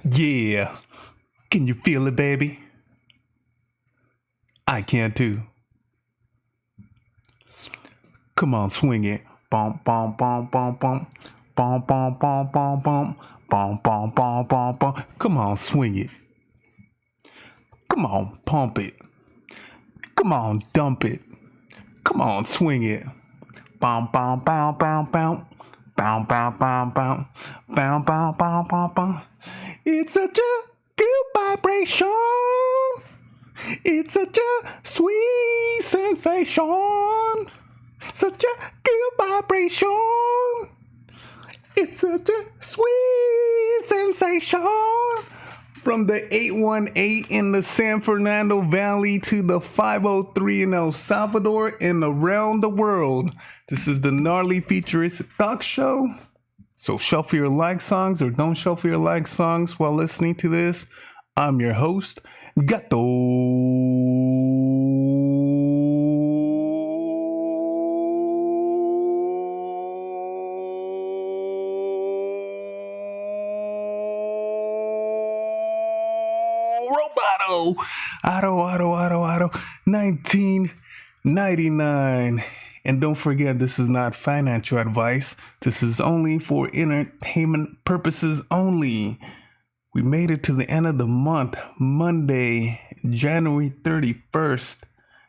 Yeah. Can you feel it, baby? I can too. Come on, swing it. Bump, bump, bump, bump, bump. Bump, bump, bump, bump, bump. Bump, bump, bump, bump, bump. Come on, swing it. Come on, pump it. Come on, dump it. Come on, swing it. Bump, bump, bump, bump, bump. Bow, bow, bow, bow. Bow, bow, bow, bow, bow. It's such a good vibration. It's such a sweet sensation. Such a good vibration. It's such a sweet sensation. From the 818 in the San Fernando Valley to the 503 in El Salvador and around the world. This is the gNarly Futuristic Thoughts Show. So shuffle your like songs or don't shuffle your like songs while listening to this. I'm your host, Gato. Roboto, Auto, 1999. And don't forget, this is not financial advice. This is only for entertainment purposes only. We made it to the end of the month, Monday, January 31st.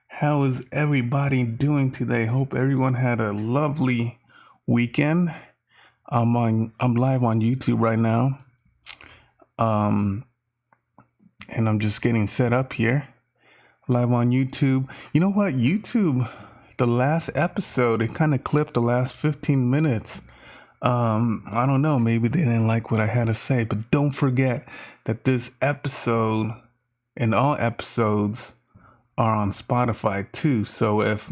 How is everybody doing today? Hope everyone had a lovely weekend. I'm live on YouTube right now. And I'm just getting set up here. Live on YouTube. You know what? YouTube, the last episode, it kind of clipped the last 15 minutes. I don't know. Maybe they didn't like what I had to say. But don't forget that this episode and all episodes are on Spotify too. So if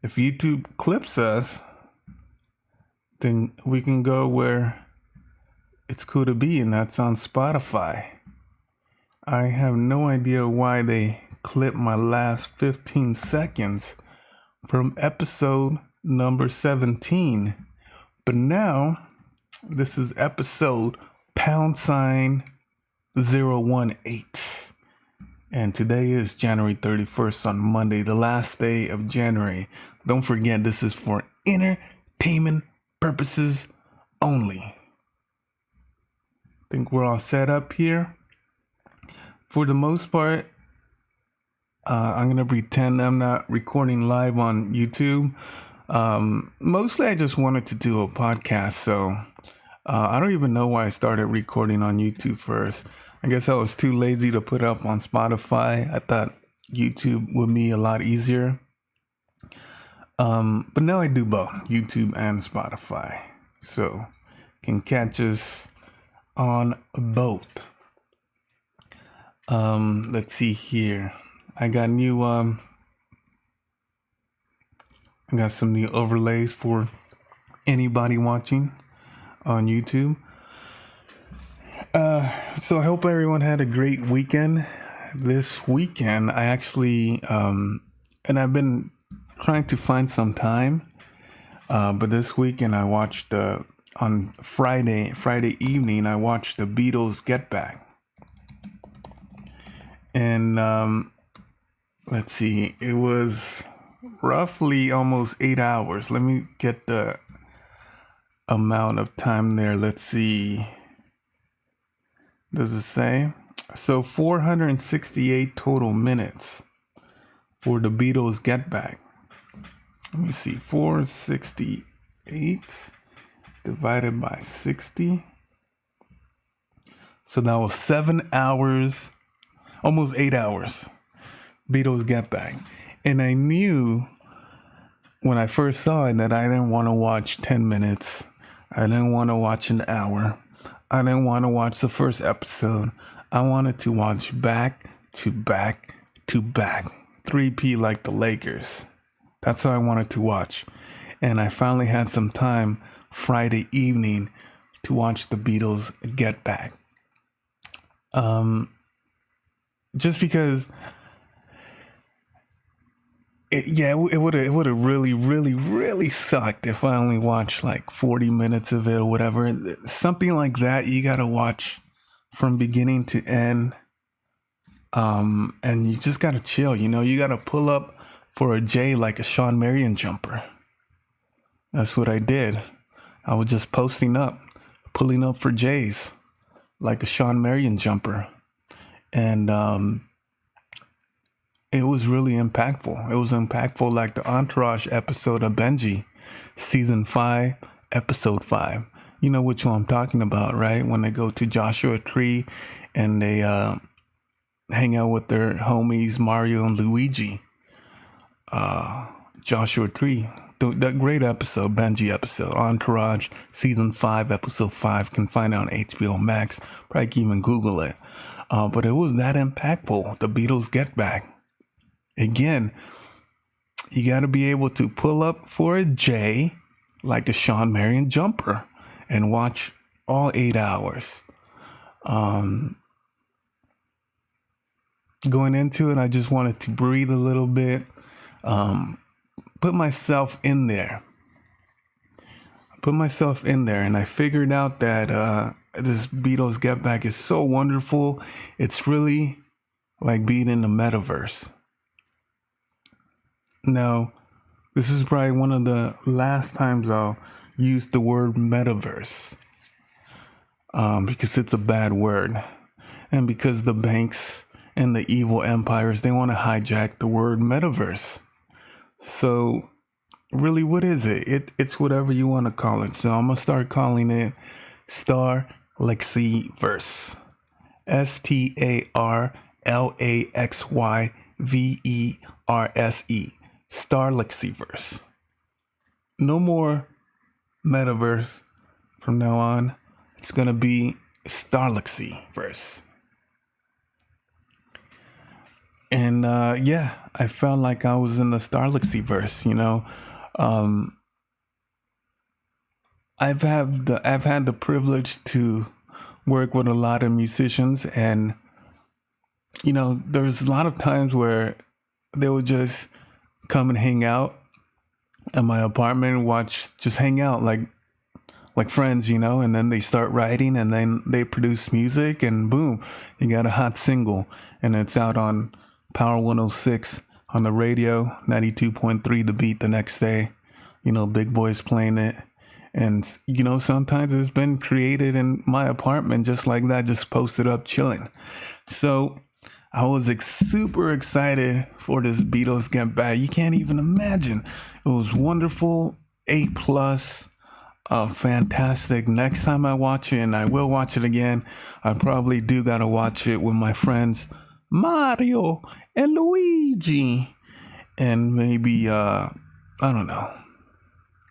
YouTube clips us, then we can go where it's cool to be, and that's on Spotify. I have no idea why they clipped my last 15 seconds from episode number 17. But now, this is episode #018. And today is January 31st on Monday, the last day of January. Don't forget, this is for entertainment purposes only. I think we're all set up here. For the most part, I'm going to pretend I'm not recording live on YouTube. Mostly I just wanted to do a podcast, so I don't even know why I started recording on YouTube first. I guess I was too lazy to put up on Spotify. I thought YouTube would be a lot easier. But now I do both, YouTube and Spotify. So can catch us on both. Let's see here. I got some new overlays for anybody watching on YouTube. So I hope everyone had a great weekend. This weekend, I actually, and I've been trying to find some time, but this weekend I watched, on Friday evening, I watched the Beatles Get Back. And let's see, it was roughly almost 8 hours. Let me get the amount of time there. Let's see. Does it say? So 468 total minutes for the Beatles Get Back. Let me see. 468 divided by 60. So that was 7 hours. Almost 8 hours. Beatles Get Back. And I knew when I first saw it that I didn't want to watch 10 minutes. I didn't want to watch an hour. I didn't want to watch the first episode. I wanted to watch back to back to back. 3P like the Lakers. That's what I wanted to watch. And I finally had some time Friday evening to watch the Beatles Get Back. Just because it would have really, really, really sucked if I only watched like 40 minutes of it or whatever. Something like that, you gotta watch from beginning to end. And you just gotta chill, you gotta pull up for a J like a Sean Marion jumper. That's what I did. I was just pulling up for J's like a Sean Marion jumper. And it was really impactful. It was impactful like the Entourage episode of Benji, season 5, episode 5. You know which one I'm talking about, right? When they go to Joshua Tree and they hang out with their homies Mario and Luigi. Joshua Tree. That great episode, Benji episode, Entourage, season 5, episode 5. Can find it on HBO Max. Probably can even Google it. But it was that impactful. The Beatles Get Back. Again, you got to be able to pull up for a J like a Sean Marion jumper and watch all 8 hours. Going into it, I just wanted to breathe a little bit, put myself in there, and I figured out that this Beatles Get Back is so wonderful. It's really like being in the metaverse. Now, this is probably one of the last times I'll use the word metaverse, because it's a bad word, and because the banks and the evil empires, they want to hijack the word metaverse. So really, what is it? It's whatever you want to call it. So I'm going to start calling it Starlaxyverse. StarLaxyverse. Starlaxyverse. No more metaverse from now on. It's going to be Starlaxyverse. And I felt like I was in the Starlaxyverse, I've had the privilege to work with a lot of musicians, and there's a lot of times where they would just come and hang out at my apartment and just hang out like friends, and then they start writing, and then they produce music, and boom, you got a hot single, and it's out on Power 106 on the radio, 92.3 The Beat the next day. Big boys playing it. And, sometimes it's been created in my apartment just like that, just posted up chilling. So I was super excited for this Beatles Get Back. You can't even imagine. It was wonderful, A+, fantastic. Next time I watch it, and I will watch it again, I probably do gotta watch it with my friends Mario and Luigi, and maybe I don't know,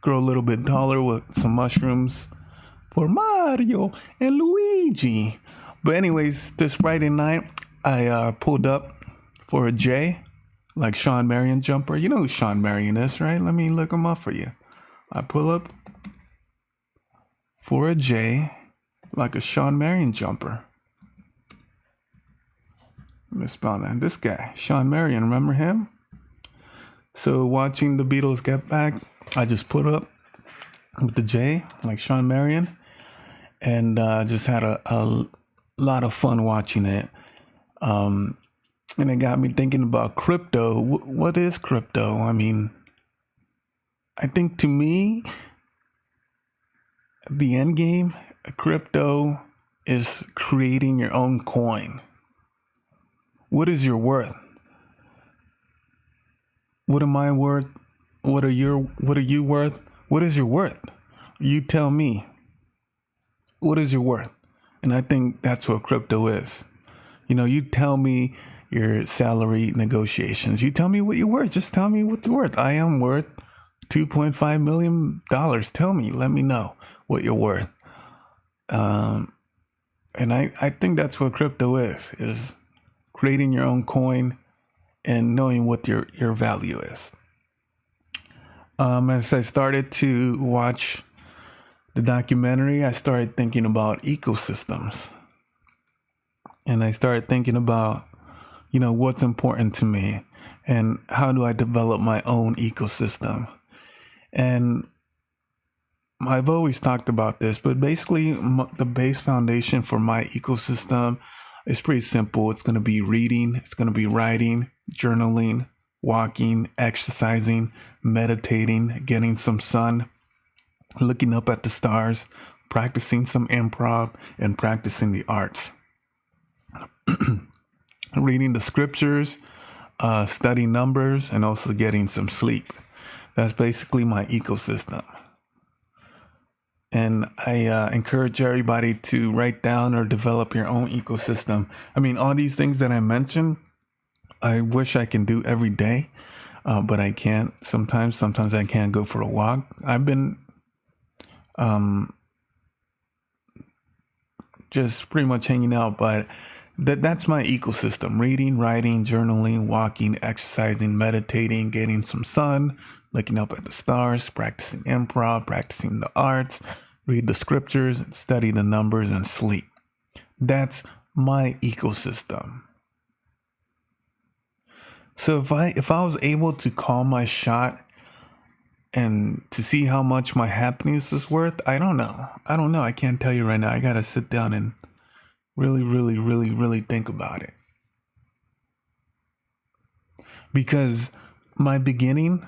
grow a little bit taller with some mushrooms for Mario and Luigi. But anyways, this Friday night I pulled up for a J like Sean Marion jumper. You know who Sean Marion is, right? Let me look him up for you. I pull up for a J like a Sean Marion jumper. Misspelled that. This guy, Sean Marion, remember him? So watching the Beatles Get Back, I just put up with the J, like Sean Marion, and just had a lot of fun watching it. And it got me thinking about crypto. What is crypto? I mean, I think to me, the end game, crypto is creating your own coin. What is your worth? What am I worth? What are you worth? What is your worth? You tell me. What is your worth? And I think that's what crypto is. You tell me your salary negotiations. You tell me what you're worth. Just tell me what you're worth. I am worth $2.5 million. Tell me. Let me know what you're worth. And I think that's what crypto is creating your own coin and knowing what your value is. As I started to watch the documentary, I started thinking about ecosystems. And I started thinking about, what's important to me. and how do I develop my own ecosystem. And I've always talked about this, but basically the base foundation for my ecosystem is pretty simple. It's going to be reading, it's going to be writing, journaling, walking, exercising, meditating, getting some sun, looking up at the stars, practicing some improv, and practicing the arts. Reading the scriptures, studying numbers, and also getting some sleep. That's basically my ecosystem. And I encourage everybody to write down or develop your own ecosystem. I mean, all these things that I mentioned, I wish I can do every day, but I can't. Sometimes I can't go for a walk. I've been just pretty much hanging out, but that's my ecosystem: reading, writing, journaling, walking, exercising, meditating, getting some sun, looking up at the stars, practicing improv, practicing the arts, read the scriptures, study the numbers, and sleep. That's my ecosystem. So if I was able to call my shot and to see how much my happiness is worth, I don't know. I can't tell you right now. I got to sit down and really think about it. Because my beginning,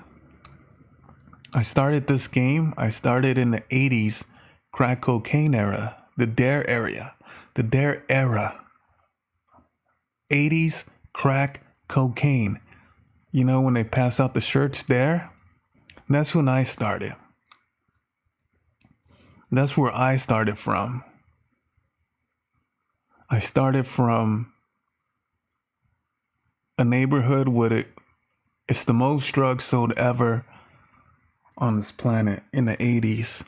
I started this game. I started in the 80s, crack cocaine era, the Dare era. 80s crack cocaine. You know, when they pass out the shirts there, that's when I started. That's where I started from. I started from a neighborhood where it's the most drugs sold ever on this planet in the 80s.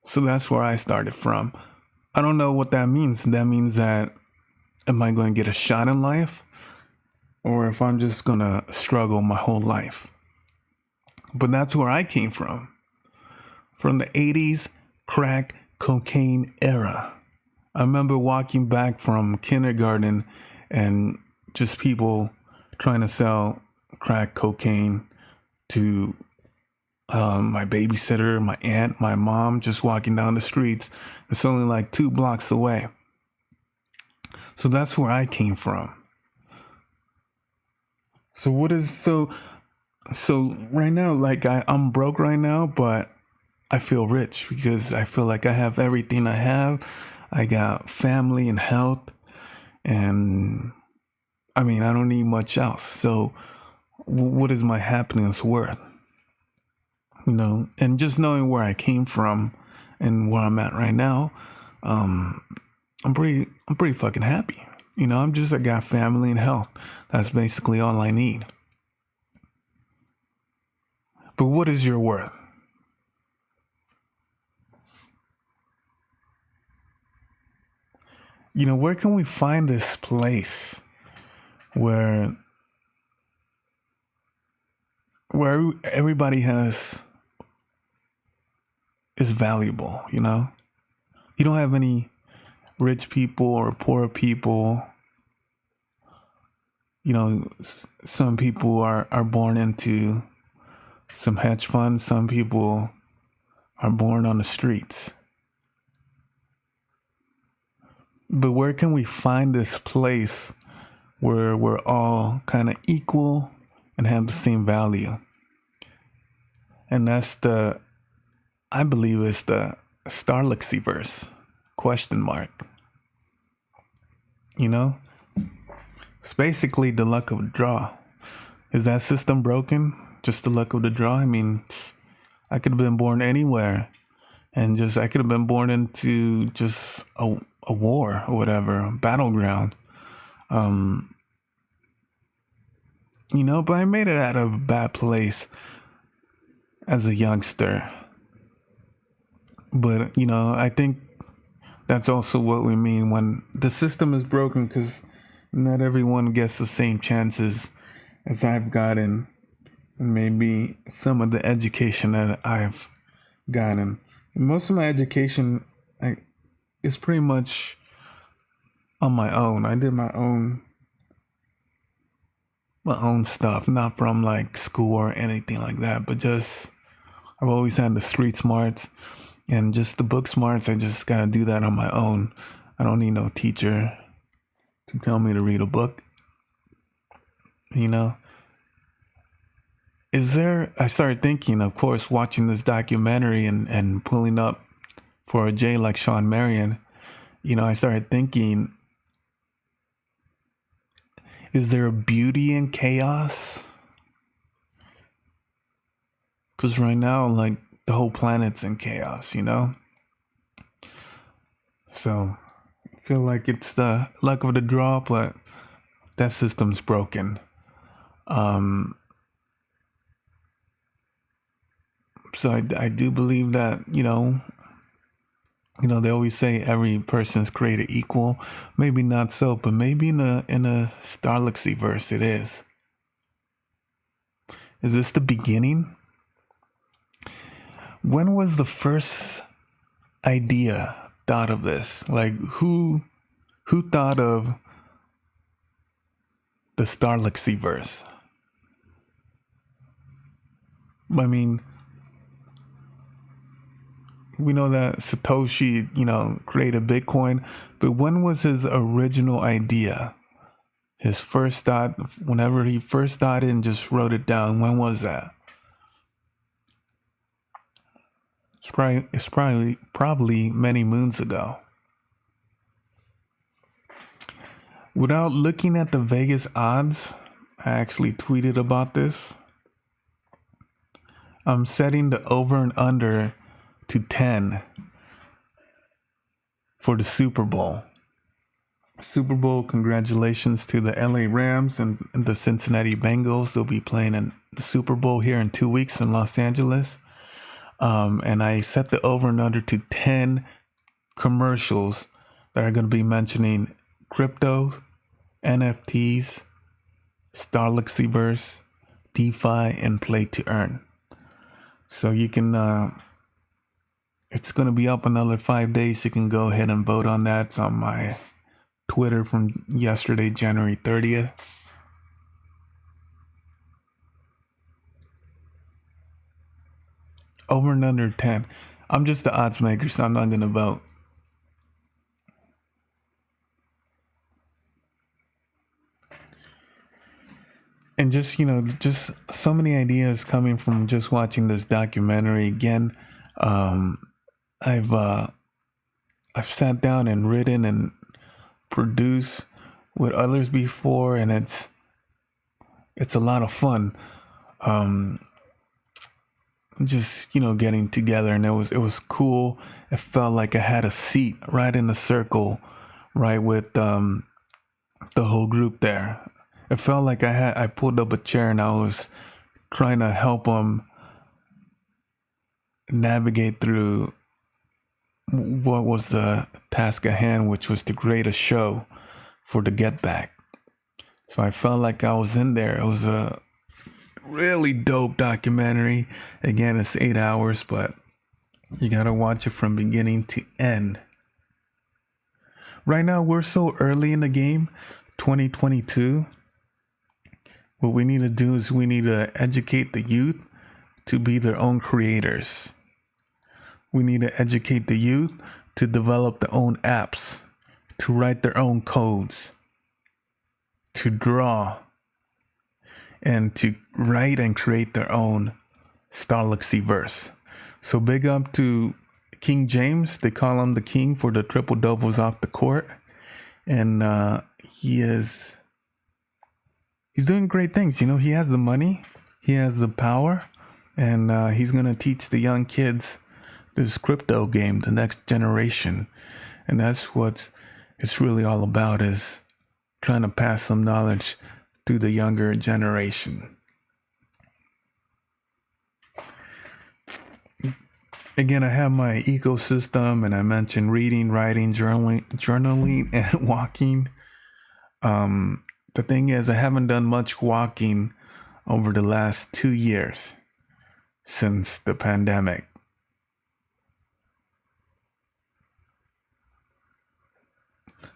So that's where I started from. I don't know what that means. That means that, am I going to get a shot in life? Or if I'm just going to struggle my whole life? But that's where I came from the 80s crack cocaine era. I remember walking back from kindergarten and just people trying to sell crack cocaine to my babysitter, my aunt, my mom, just walking down the streets. It's only like 2 blocks away. So that's where I came from. So right now, like I'm broke right now, but I feel rich because I feel like I have everything I have. I got family and health, and I mean, I don't need much else. So what is my happiness worth? You know, and just knowing where I came from and where I'm at right now, I'm pretty fucking happy. You know, I got family and health. That's basically all I need. But what is your worth? You know, where can we find this place where everybody is valuable, you know? You don't have any rich people or poor people. You know, some people are born into some hedge funds. Some people are born on the streets. But where can we find this place where we're all kind of equal and have the same value? And that's I believe it's the Starlixiverse, ? You know? It's basically the luck of the draw. Is that system broken? Just the luck of the draw? I mean, I could have been born anywhere, and I could have been born into just a war or whatever, a battleground. You know, but I made it out of a bad place as a youngster. But, you know, I think that's also what we mean when the system is broken, because not everyone gets the same chances as I've gotten, and maybe some of the education that I've gotten. Most of my education is pretty much on my own. I did my own my own stuff, not from like school or anything like that, but just I've always had the street smarts and just the book smarts. I just gotta do that on my own. I don't need no teacher to tell me to read a book. You know, I started thinking, of course, watching this documentary and pulling up for a J like Sean Marion, I started thinking, is there a beauty in chaos? Because right now, like, the whole planet's in chaos, So I feel like it's the luck of the draw, but that system's broken. So I do believe that, they always say every person's created equal. Maybe not so, but maybe in a Starlexy verse it is. Is this the beginning? When was the first idea thought of this? Like who thought of the Starlexy verse? I mean, we know that Satoshi, created Bitcoin, but when was his original idea? His first thought, whenever he first thought it and just wrote it down, when was that? It's probably many moons ago. Without looking at the Vegas odds, I actually tweeted about this. I'm setting the over and under to 10 for the Super Bowl. Super Bowl, congratulations to the LA Rams and the Cincinnati Bengals. They'll be playing in the Super Bowl here in 2 weeks in Los Angeles. And I set the over and under to 10 commercials that are going to be mentioning crypto, NFTs, Starlexy, DeFi, and play to earn. So you can, it's going to be up another 5 days. You can go ahead and vote on that. It's on my Twitter from yesterday, January 30th. Over and under 10. I'm just the odds maker, so I'm not going to vote. And just, just so many ideas coming from just watching this documentary. Again, I've sat down and written and produced with others before, and it's a lot of fun. Just, getting together, and it was cool. It felt like I had a seat right in the circle, right with the whole group there. It felt like I pulled up a chair and I was trying to help them navigate through what was the task at hand, which was to create a show for the Get Back. So I felt like I was in there. It was a really dope documentary. Again, it's 8 hours, but you gotta watch it from beginning to end. Right now, we're so early in the game, 2022. What we need to do is we need to educate the youth to be their own creators. We need to educate the youth to develop their own apps, to write their own codes, to draw, and to write and create their own Starlexy verse. So big up to King James. They call him the king for the triple doubles off the court. And he's doing great things. He has the money, he has the power, and he's going to teach the young kids this crypto game, the next generation. And that's what it's really all about, is trying to pass some knowledge to the younger generation. Again, I have my ecosystem, and I mentioned reading, writing, journaling, and walking. The thing is, I haven't done much walking over the last 2 years since the pandemic.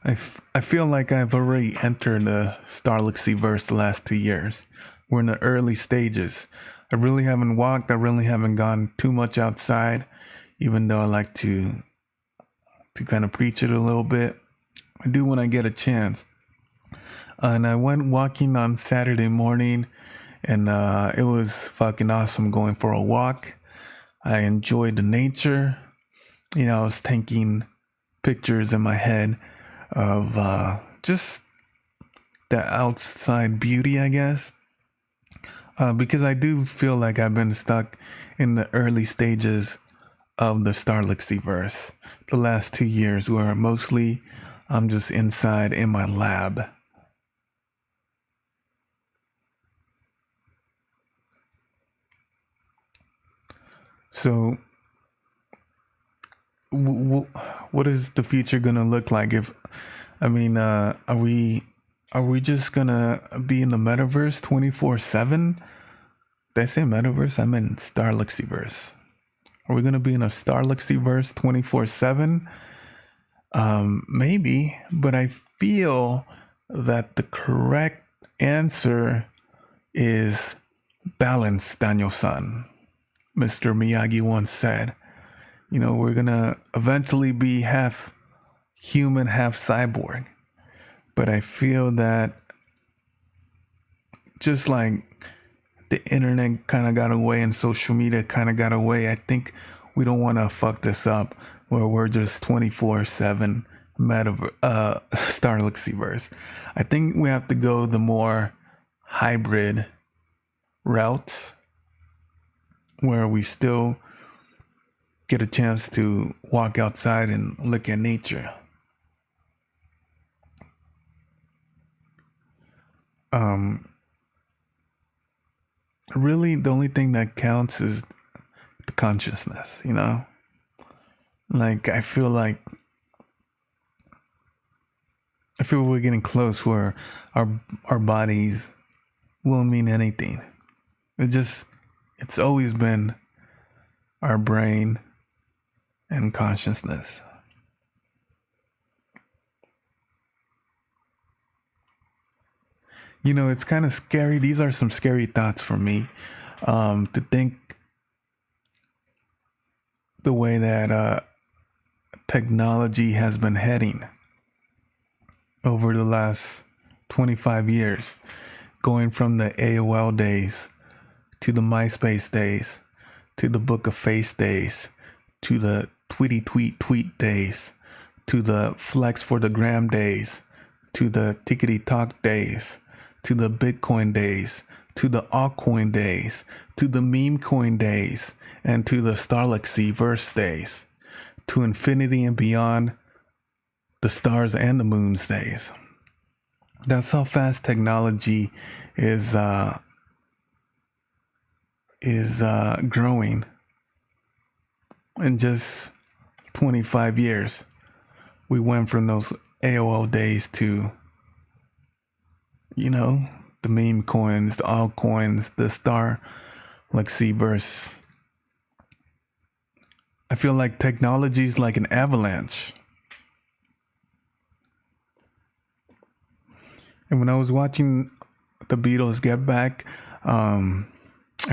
I feel like I've already entered the Starlixy verse the last 2 years. We're in the early stages. I really haven't walked. I really haven't gone too much outside, even though I like to kind of preach it a little bit. I do when I get a chance. And I went walking on Saturday morning, and it was fucking awesome going for a walk. I enjoyed the nature. You know, I was taking pictures in my head of just the outside beauty, I guess. Because I do feel like I've been stuck in the early stages of the Starlixy verse the last 2 years, where mostly I'm just inside in my lab. So, what is the future gonna look like? Are we just gonna be in the metaverse 24/7? Did I say metaverse? I meant Starlixyverse. Are we gonna be in a Starlixyverse 24/7? Maybe, but I feel that the correct answer is balance, Daniel-san. Mr. Miyagi once said, you know, we're gonna eventually be half human, half cyborg. But I feel that just like the internet kind of got away and social media kind of got away, I think we don't want to fuck this up where we're just 24/7 Starlixyverse. I think we have to go the more hybrid route where we still get a chance to walk outside and look at nature. Really, the only thing that counts is the consciousness, you know? Like, I feel we're getting close where our bodies won't mean anything. It's always been our brain and consciousness. You know, it's kind of scary. These are some scary thoughts for me, to think the way that technology has been heading over the last 25 years, going from the AOL days to the MySpace days to the Book of Face days to the tweet days to the Flex for the Gram days to the Tickety Talk days to the Bitcoin days, to the altcoin days, to the meme coin days, and to the Starlixyverse days, to infinity and beyond, the stars and the moons days. That's how fast technology is growing in just 25 years. We went from those AOL days to, you know, the meme coins, the altcoins, the Starlixyverse. I feel like technology is like an avalanche. And when I was watching the Beatles Get Back, I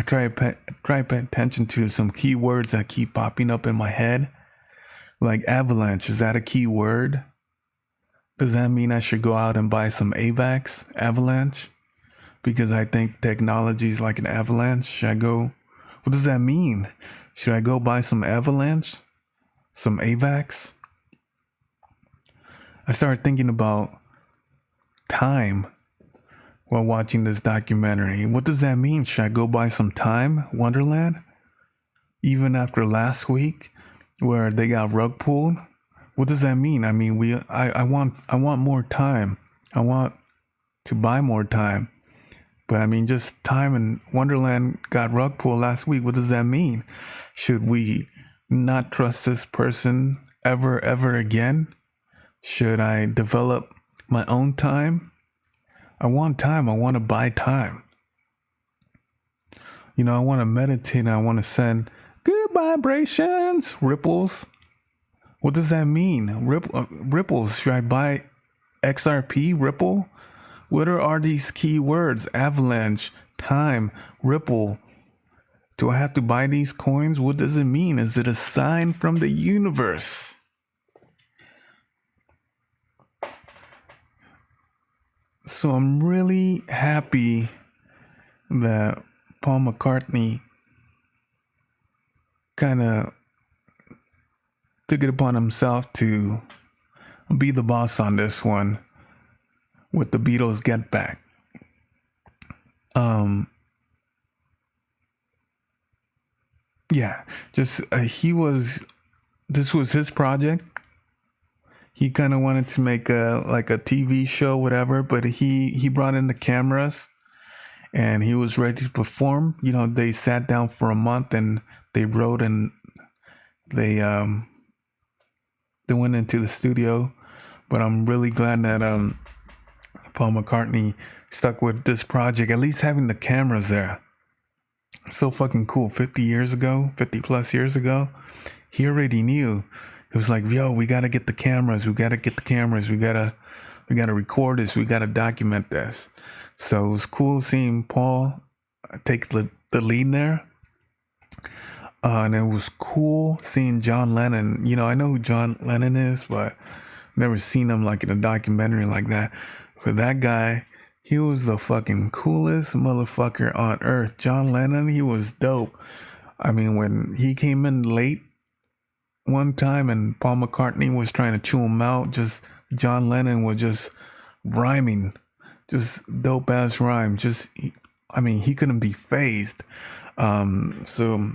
try to pay attention to some keywords that keep popping up in my head. Like avalanche, is that a key word? Does that mean I should go out and buy some AVAX, avalanche? Because I think technology is like an avalanche. Should I go? What does that mean? Should I go buy some avalanche? Some AVAX? I started thinking about time while watching this documentary. What does that mean? Should I go buy some time, Wonderland? Even after last week where they got rug pulled? What does that mean? I mean, I want more time. I want to buy more time. But I mean, just time and Wonderland got rug pulled last week. What does that mean? Should we not trust this person ever again? Should I develop my own time? I want time. I want to buy time. You know, I want to meditate. I want to send good vibrations, ripples What does that mean? Ripples. Should I buy XRP Ripple? What are these keywords? Avalanche, time, Ripple. Do I have to buy these coins? What does it mean? Is it a sign from the universe? So I'm really happy that Paul McCartney kind of took it upon himself to be the boss on this one with the Beatles Get Back. Yeah, just this was his project. He kind of wanted to make a TV show, whatever, but he brought in the cameras and he was ready to perform. You know, they sat down for a month and they wrote and they went into the studio. But I'm really glad that Paul McCartney stuck with this project, at least having the cameras there. So fucking cool. 50 plus years ago, he already knew. It was like, yo, we gotta get the cameras. We gotta record this. We gotta document this. So it was cool seeing Paul take the lead there. And it was cool seeing John Lennon. You know, I know who John Lennon is, but never seen him like in a documentary like that. For that guy, he was the fucking coolest motherfucker on earth. John Lennon, he was dope. I mean, when he came in late one time and Paul McCartney was trying to chew him out, just John Lennon was just rhyming, just dope ass rhyme. He couldn't be phased. So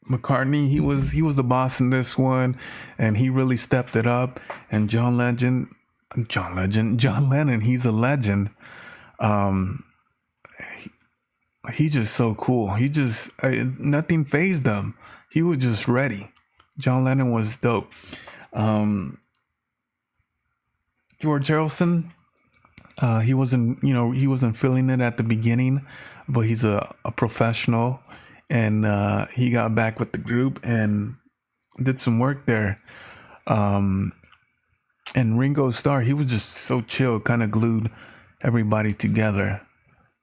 McCartney, he was the boss in this one, and he really stepped it up. And John Lennon, he's a legend. He's just so cool. Nothing phased him. He was just ready. John Lennon was dope. George Harrison, he wasn't feeling it at the beginning, but he's a professional, and he got back with the group and did some work there. And Ringo Starr, he was just so chill, kind of glued everybody together.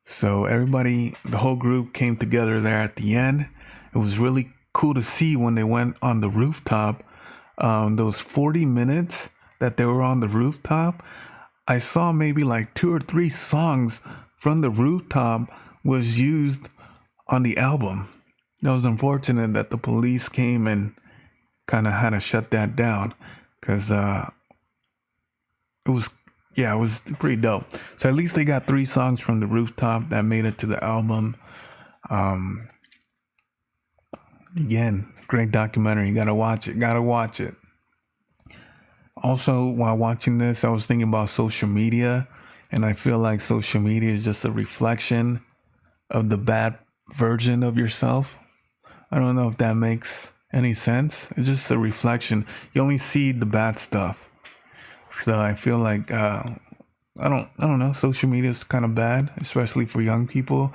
So the whole group came together there at the end. It was really cool to see when they went on the rooftop. Those 40 minutes that they were on the rooftop, I saw maybe like 2 or 3 songs from the rooftop was used on the album. It was unfortunate that the police came and kind of had to shut that down, because it was pretty dope. So at least they got 3 songs from the rooftop that made it to the album. Again, great documentary. You gotta watch it. Also, while watching this, I was thinking about social media, and I feel like social media is just a reflection of the bad version of yourself. I don't know if that makes any sense. It's just a reflection. You only see the bad stuff. So I feel like I don't know. Social media is kind of bad, especially for young people.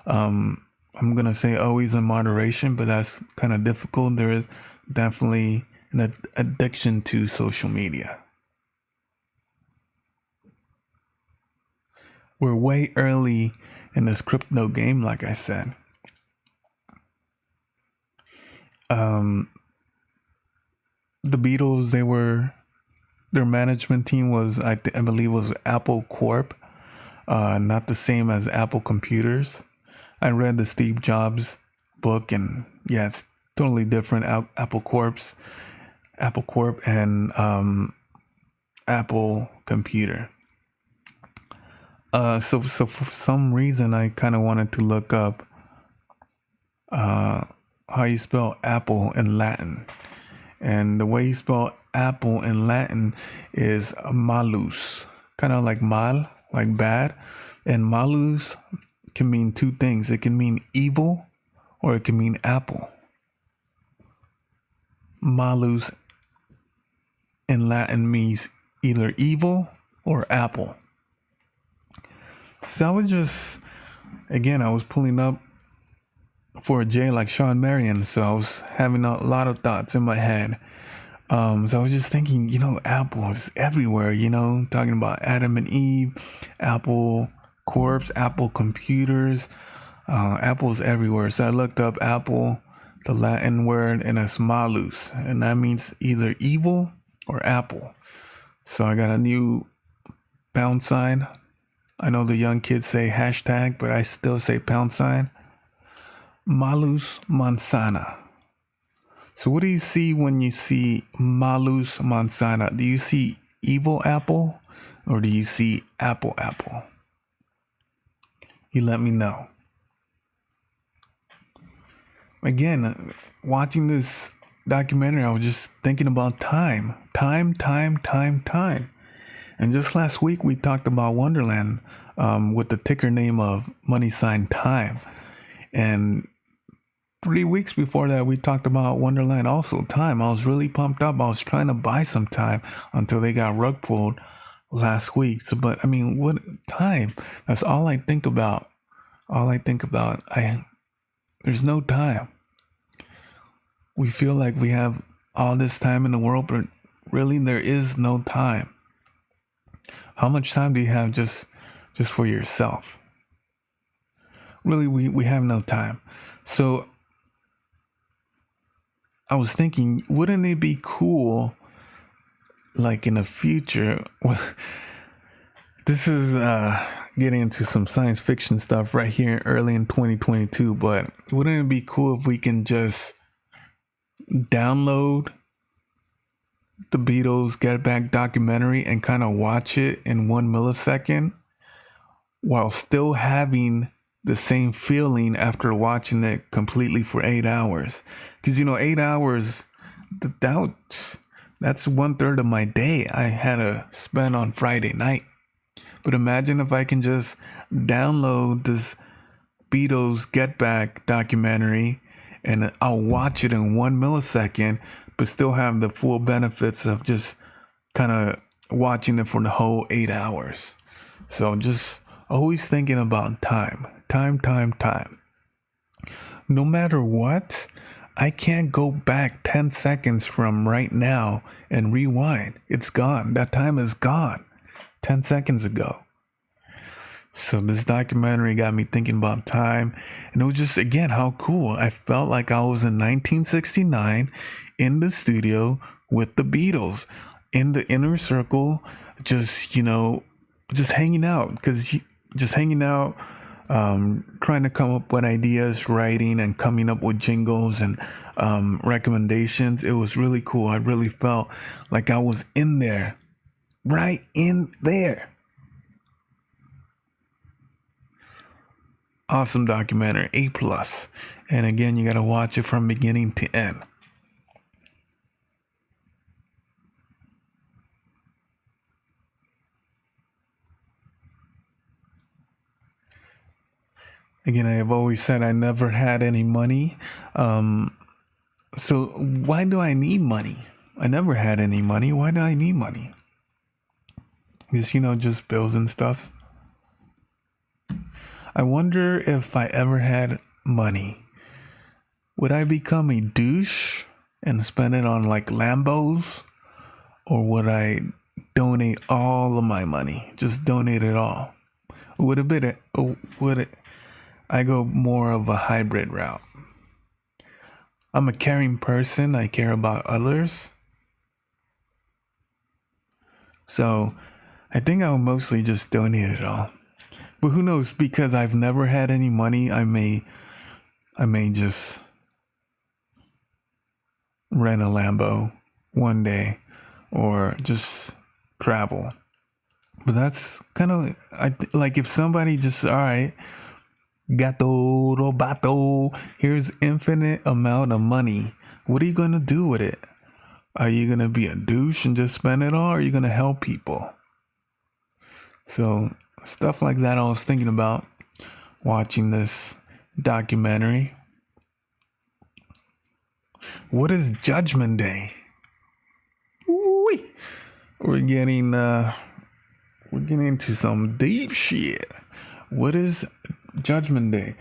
I'm gonna say always in moderation, but that's kind of difficult. There is definitely an addiction to social media. We're way early in this crypto game, like I said. The Beatles, their management team was, I believe, was Apple Corp, not the same as Apple Computers. I read the Steve Jobs book, and yeah, it's totally different. Apple Corp and Apple Computer. So for some reason, I kind of wanted to look up how you spell Apple in Latin. And the way you spell apple in Latin is malus, kind of like mal, like bad. And malus can mean 2 things. It can mean evil, or it can mean apple. Malus in Latin means either evil or apple. So I was pulling up for a J like Sean Marion, so I was having a lot of thoughts in my head. So I was just thinking, Apple is everywhere, talking about Adam and Eve, Apple Corps, Apple computers, Apple's everywhere. So I looked up Apple, the Latin word, and it's malus, and that means either evil or apple. So I got a new pound sign. I know the young kids say hashtag, but I still say pound sign. Malus manzana. So what do you see when you see malus manzana? Do you see evil apple or do you see apple apple? You let me know. Again, watching this documentary, I was just thinking about time. And just last week, we talked about Wonderland with the ticker name of money sign time. And 3 weeks before that, we talked about Wonderland also, time. I was really pumped up. I was trying to buy some time until they got rug pulled last week. So, but I mean, what time? That's all I think about. There's no time. We feel like we have all this time in the world, but really there is no time. How much time do you have just for yourself? Really, we have no time. So I was thinking, wouldn't it be cool, like in the future? This is getting into some science fiction stuff right here early in 2022, but wouldn't it be cool if we can just download the Beatles Get Back documentary and kind of watch it in 1 millisecond while still having the same feeling after watching it completely for 8 hours? Because 8 hours, that's 1/3 of my day I had to spend on Friday night. But imagine if I can just download this Beatles Get Back documentary and I'll watch it in 1 millisecond, but still have the full benefits of just kind of watching it for the whole 8 hours. So just always thinking about time. No matter what, I can't go back 10 seconds from right now and rewind. It's gone. That time is gone 10 seconds ago. So this documentary got me thinking about time, and it was just, again, how cool. I felt like I was in 1969 in the studio with the Beatles in the inner circle, just hanging out, trying to come up with ideas, writing and coming up with jingles and recommendations. It was really cool. I really felt like I was in there, right in there. Awesome documentary, A+. And again, you got to watch it from beginning to end. Again, I have always said I never had any money. So why do I need money? I never had any money. Why do I need money? Because, just bills and stuff. I wonder if I ever had money, would I become a douche and spend it on like Lambos? Or would I donate all of my money? Just donate it all? I go more of a hybrid route? I'm a caring person. I care about others. So I think I'll mostly just donate it all. But who knows? Because I've never had any money, I may just rent a Lambo one day or just travel. But that's kind of, like if somebody just, all right, Gato, Roboto, here's infinite amount of money. What are you going to do with it? Are you going to be a douche and just spend it all? Or are you going to help people? So stuff like that I was thinking about watching this documentary. What is Judgment Day? Ooh-wee. We're getting into some deep shit. What is Judgment Day?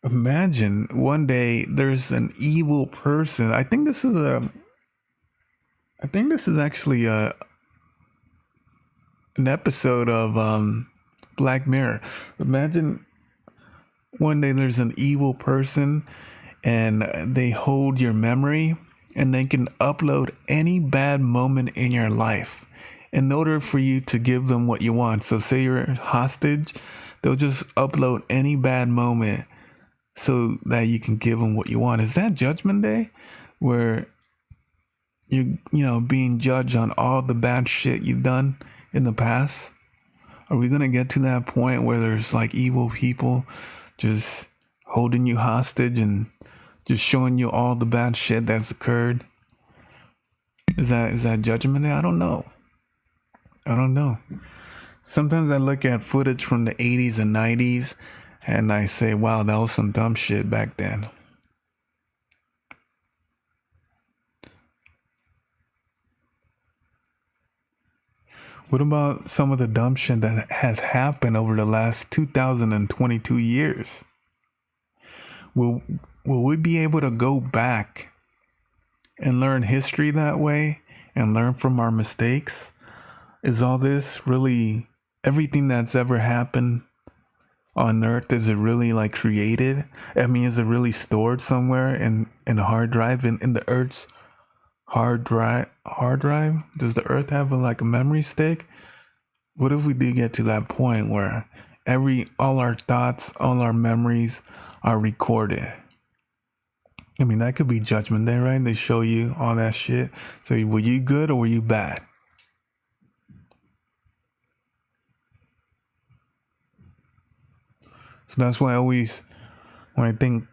Imagine one day there's an evil person. I think this is I think this is actually an episode of Black Mirror. Imagine one day there's an evil person and they hold your memory and they can upload any bad moment in your life in order for you to give them what you want. So say you're hostage, they'll just upload any bad moment so that you can give them what you want. Is that Judgment Day, where you're being judged on all the bad shit you've done in the past? Are we gonna get to that point where there's like evil people just holding you hostage and just showing you all the bad shit that's occurred? Is that Judgment Day? I don't know. Sometimes I look at footage from the 80s and 90s and I say, wow, that was some dumb shit back then. What about some of the dumb shit that has happened over the last 2022 years? Will we be able to go back and learn history that way and learn from our mistakes? Is all this really, everything that's ever happened on Earth, is it really like created? I mean, is it really stored somewhere in a hard drive, in the Earth's hard drive? Does the Earth have a memory stick? What if we did get to that point where all our thoughts, all our memories are recorded? I mean, that could be Judgment Day, right? They show you all that shit. So were you good or were you bad? So that's why when I think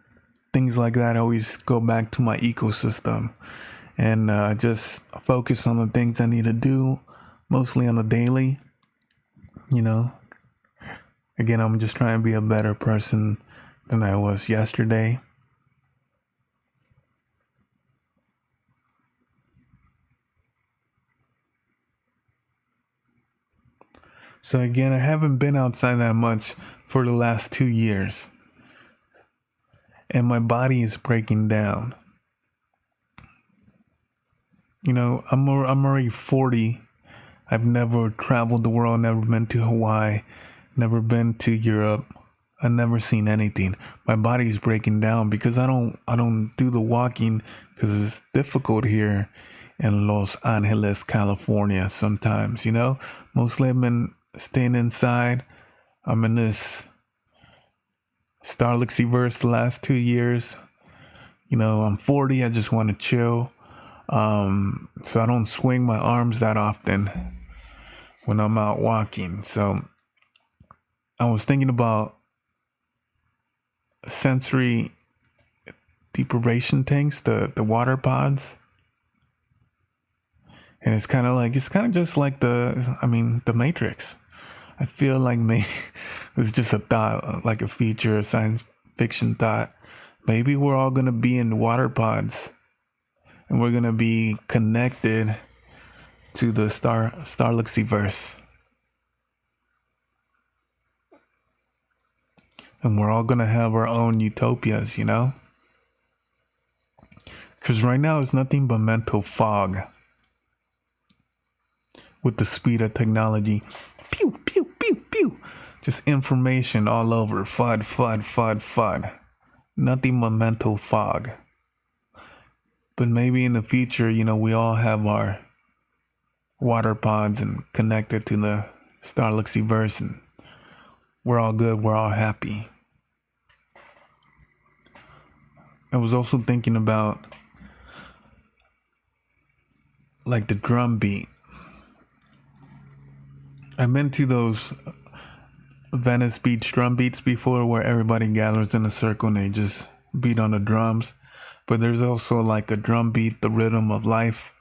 things like that, I always go back to my ecosystem and just focus on the things I need to do, mostly on a daily. Again, I'm just trying to be a better person than I was yesterday. So again, I haven't been outside that much for the last 2 years. And my body is breaking down. I'm already 40. I've never traveled the world, never been to Hawaii, never been to Europe. I've never seen anything. My body's breaking down because I don't do the walking because it's difficult here in Los Angeles, California sometimes, Mostly I've been staying inside. I'm in this Starlexyverse the last 2 years. I'm 40. I just want to chill. So I don't swing my arms that often when I'm out walking. So I was thinking about sensory deprivation tanks, the water pods. And it's kind of just like the Matrix. I feel like it's just a thought, like a feature, a science fiction thought. Maybe we're all going to be in water pods and we're going to be connected to the Starlexyverse. And we're all going to have our own utopias, Because right now it's nothing but mental fog. With the speed of technology. Pew, pew, pew, pew. Just information all over. FUD. Nothing but mental fog. But maybe in the future, we all have our water pods and connected to the Starlexyverse and we're all good, we're all happy. I was also thinking about the drum beat. I've been to those Venice Beach drum beats before where everybody gathers in a circle and they just beat on the drums. But there's also a drum beat, the rhythm of life.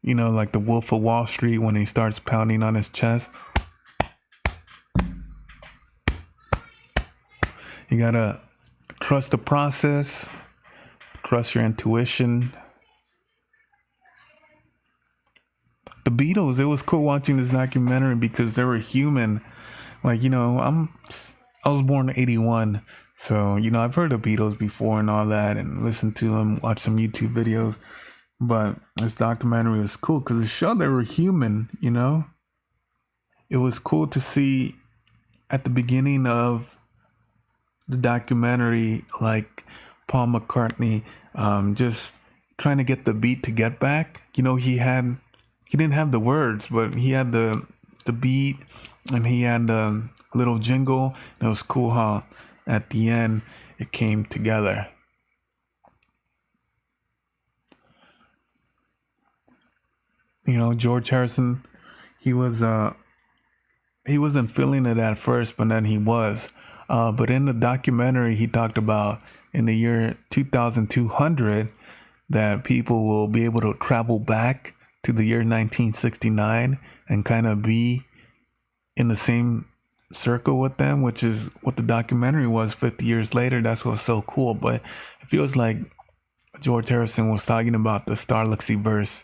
Like the Wolf of Wall Street when he starts pounding on his chest. You gotta trust the process, trust your intuition. The Beatles, it was cool watching this documentary because they were human. I'm I was born in 81. So, I've heard of Beatles before and all that and listened to them, watched some YouTube videos. But this documentary was cool because it showed they were human, It was cool to see at the beginning of the documentary, like Paul McCartney, just trying to get the beat to Get Back. He didn't have the words, but he had the beat and he had a little jingle. And it was cool how at the end it came together. George Harrison, he wasn't feeling it at first, but then he was. But in the documentary, he talked about in the year 2200 that people will be able to travel back to the year 1969 and kind of be in the same circle with them, which is what the documentary was 50 years later. That's what's so cool. But it feels like George Harrison was talking about the Starluxy verse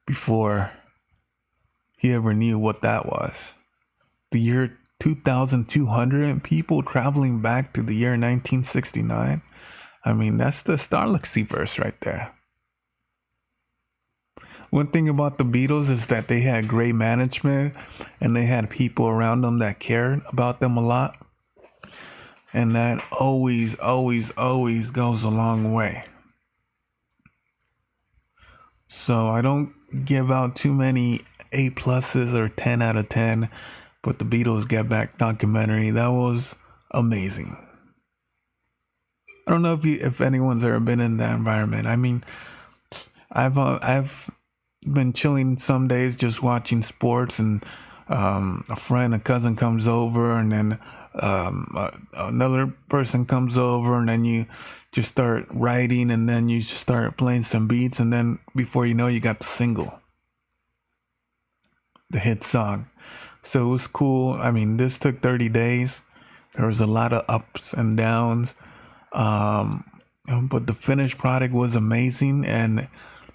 before he ever knew what that was. The year 2200, people traveling back to the year 1969. I mean, that's the Starluxy verse right there. One thing about the Beatles is that they had great management and they had people around them that cared about them a lot. And that always, always, always goes a long way. So I don't give out too many A pluses or 10 out of 10, but the Beatles Get Back documentary, that was amazing. I don't know if anyone's ever been in that environment. I mean, I've been chilling some days just watching sports, and a cousin comes over, and then another person comes over, and then you just start writing, and then you just start playing some beats, and then before you know, you got the single, the hit song. So it was cool. I mean, this took 30 days. There was a lot of ups and downs, but the finished product was amazing, and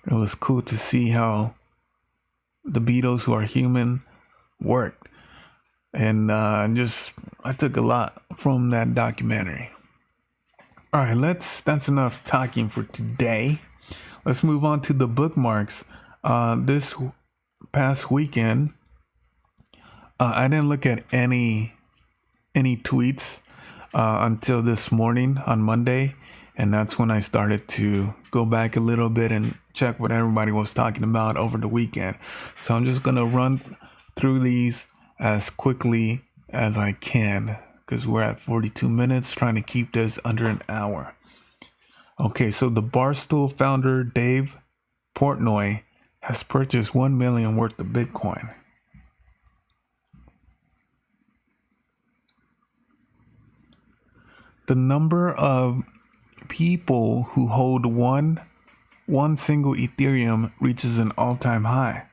it was cool to see how the Beatles, who are human, worked. And I took a lot from that documentary. All right, that's enough talking for today. Let's move on to the bookmarks. This past weekend, I didn't look at any tweets until this morning on Monday. And that's when I started to go back a little bit and check what everybody was talking about over the weekend. So I'm just going to run through these as quickly as I can because we're at 42 minutes, trying to keep this under an hour. Okay, so the Barstool founder, Dave Portnoy, has purchased $1 million worth of Bitcoin. The number of people who hold one single Ethereum reaches an all-time high.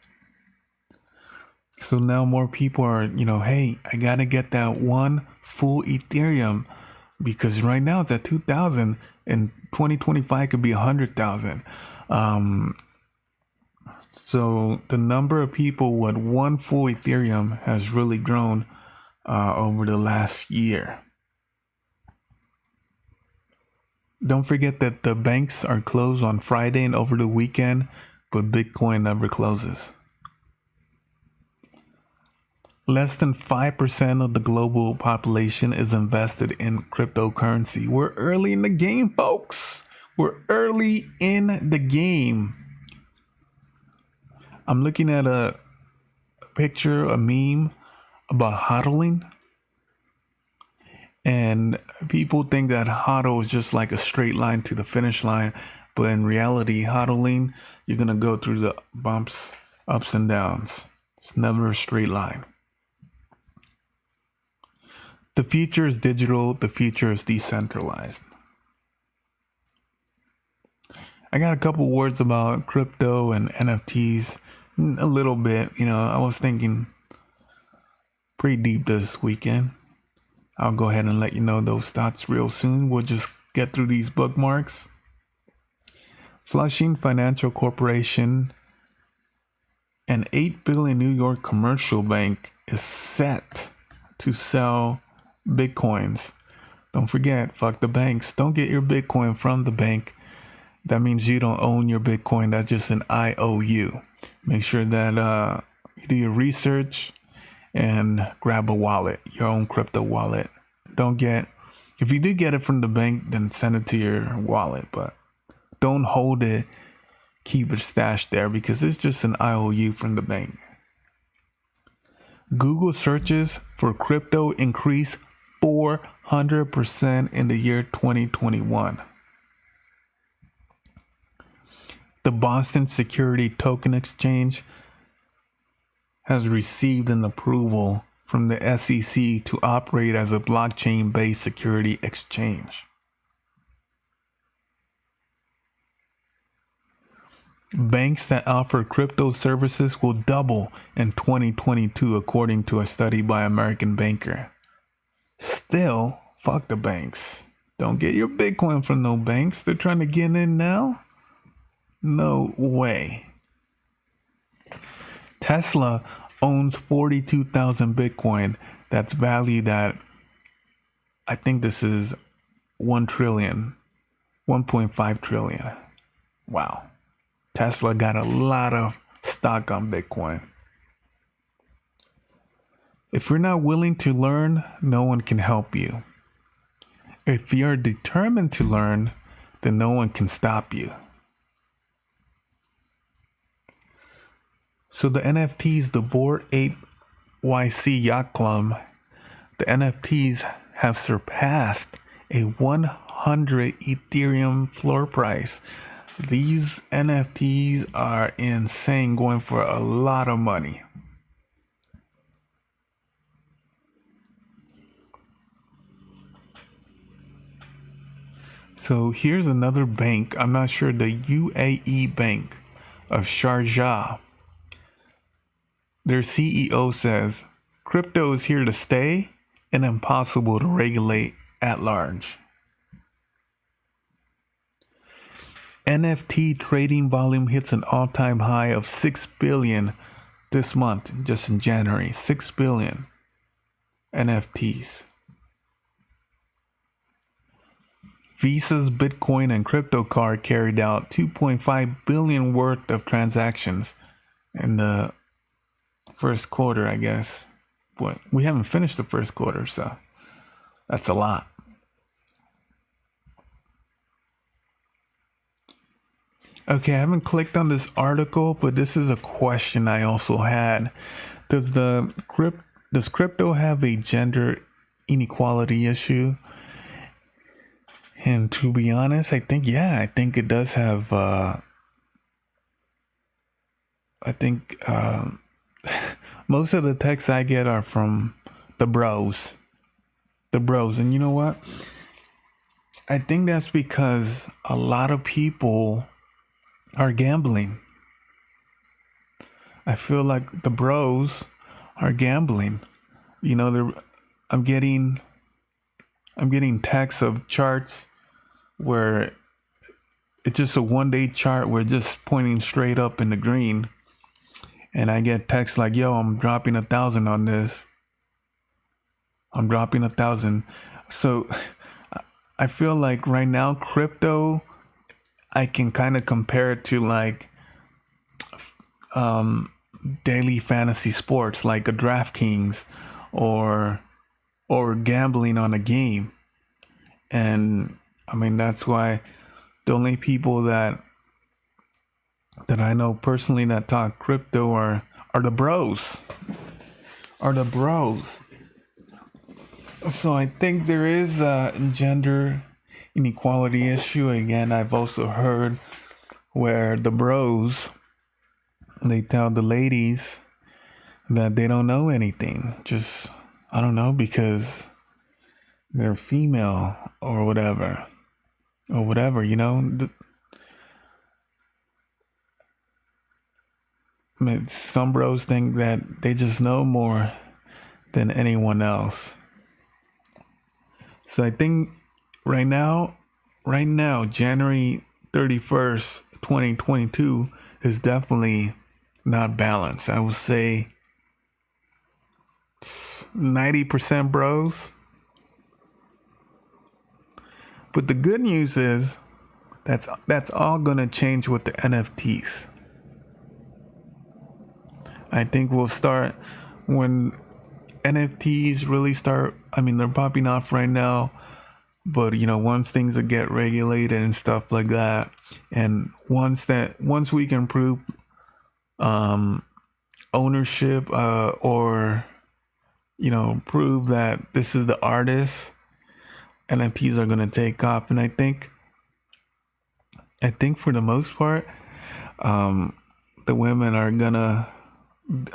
So now more people are, hey, I gotta get that one full Ethereum because right now it's at 2,000 and 2025 could be 100,000. So the number of people with one full Ethereum has really grown over the last year. Don't forget that the banks are closed on Friday and over the weekend, but Bitcoin never closes. Less than 5% of the global population is invested in cryptocurrency. We're early in the game, folks. We're early in the game. I'm looking at a picture, a meme about hodling. And people think that hodl is just like a straight line to the finish line. But in reality, hodling, you're going to go through the bumps, ups and downs. It's never a straight line. The future is digital. The future is decentralized. I got a couple words about crypto and NFTs. A little bit. I was thinking pretty deep this weekend. I'll go ahead and let you know those thoughts real soon. We'll just get through these bookmarks. Flushing Financial Corporation, an $8 billion New York commercial bank, is set to sell Bitcoins. Don't forget, fuck the banks. Don't get your Bitcoin from the bank. That means you don't own your Bitcoin. That's just an IOU. Make sure that you do your research and grab a wallet, your own crypto wallet. If you do get it from the bank, then send it to your wallet, but don't hold it, keep it stashed there because it's just an IOU from the bank. Google searches for crypto increased 400% in the year 2021. The Boston Security Token Exchange has received an approval from the SEC to operate as a blockchain-based security exchange. Banks that offer crypto services will double in 2022, according to a study by American Banker. Still, fuck the banks. Don't get your Bitcoin from no banks. They're trying to get in now. No way. Tesla owns 42,000 Bitcoin. That's valued at, I think this is 1 trillion, 1.5 trillion. Wow. Tesla got a lot of stock on Bitcoin. If you're not willing to learn, no one can help you. If you're determined to learn, then no one can stop you. So the NFTs, the Bored Ape YC Yacht Club, the NFTs have surpassed a 100 Ethereum floor price. These NFTs are insane, going for a lot of money. So here's another bank. I'm not sure, the UAE Bank of Sharjah. Their CEO says, crypto is here to stay and impossible to regulate at large. NFT trading volume hits an all-time high of 6 billion this month, just in January. 6 billion NFTs. Visa's Bitcoin and crypto card carried out 2.5 billion worth of transactions in the first quarter, I guess. But we haven't finished the first quarter, so that's a lot. Okay, I haven't clicked on this article, but this is a question I also had. Does crypto have a gender inequality issue? And to be honest, I think it does have. Most of the texts I get are from the bros. And you know what? I think that's because a lot of people are gambling. I feel like the bros are gambling. You know, I'm getting texts of charts where it's just a 1-day chart where it's just pointing straight up in the green. And I get texts like, yo, I'm dropping 1,000 on this. I'm dropping 1,000. So I feel like right now, crypto, I can kind of compare it to like daily fantasy sports, like a DraftKings or gambling on a game. And I mean, that's why the only people that I know personally that talk crypto are the bros. So I think there is a gender inequality issue. Again, I've also heard where the bros, they tell the ladies that they don't know anything. Just, I don't know, because they're female or whatever, you know. Some bros think that they just know more than anyone else. So I think right now, January 31st, 2022 is definitely not balanced. I would say 90% bros, But the good news is that's all gonna change with the NFTs. I think we'll start when NFTs really start. I mean, they're popping off right now, but once things get regulated and stuff like that, and once we can prove ownership, or prove that this is the artist, NFTs are gonna take off. And I think for the most part, the women are gonna.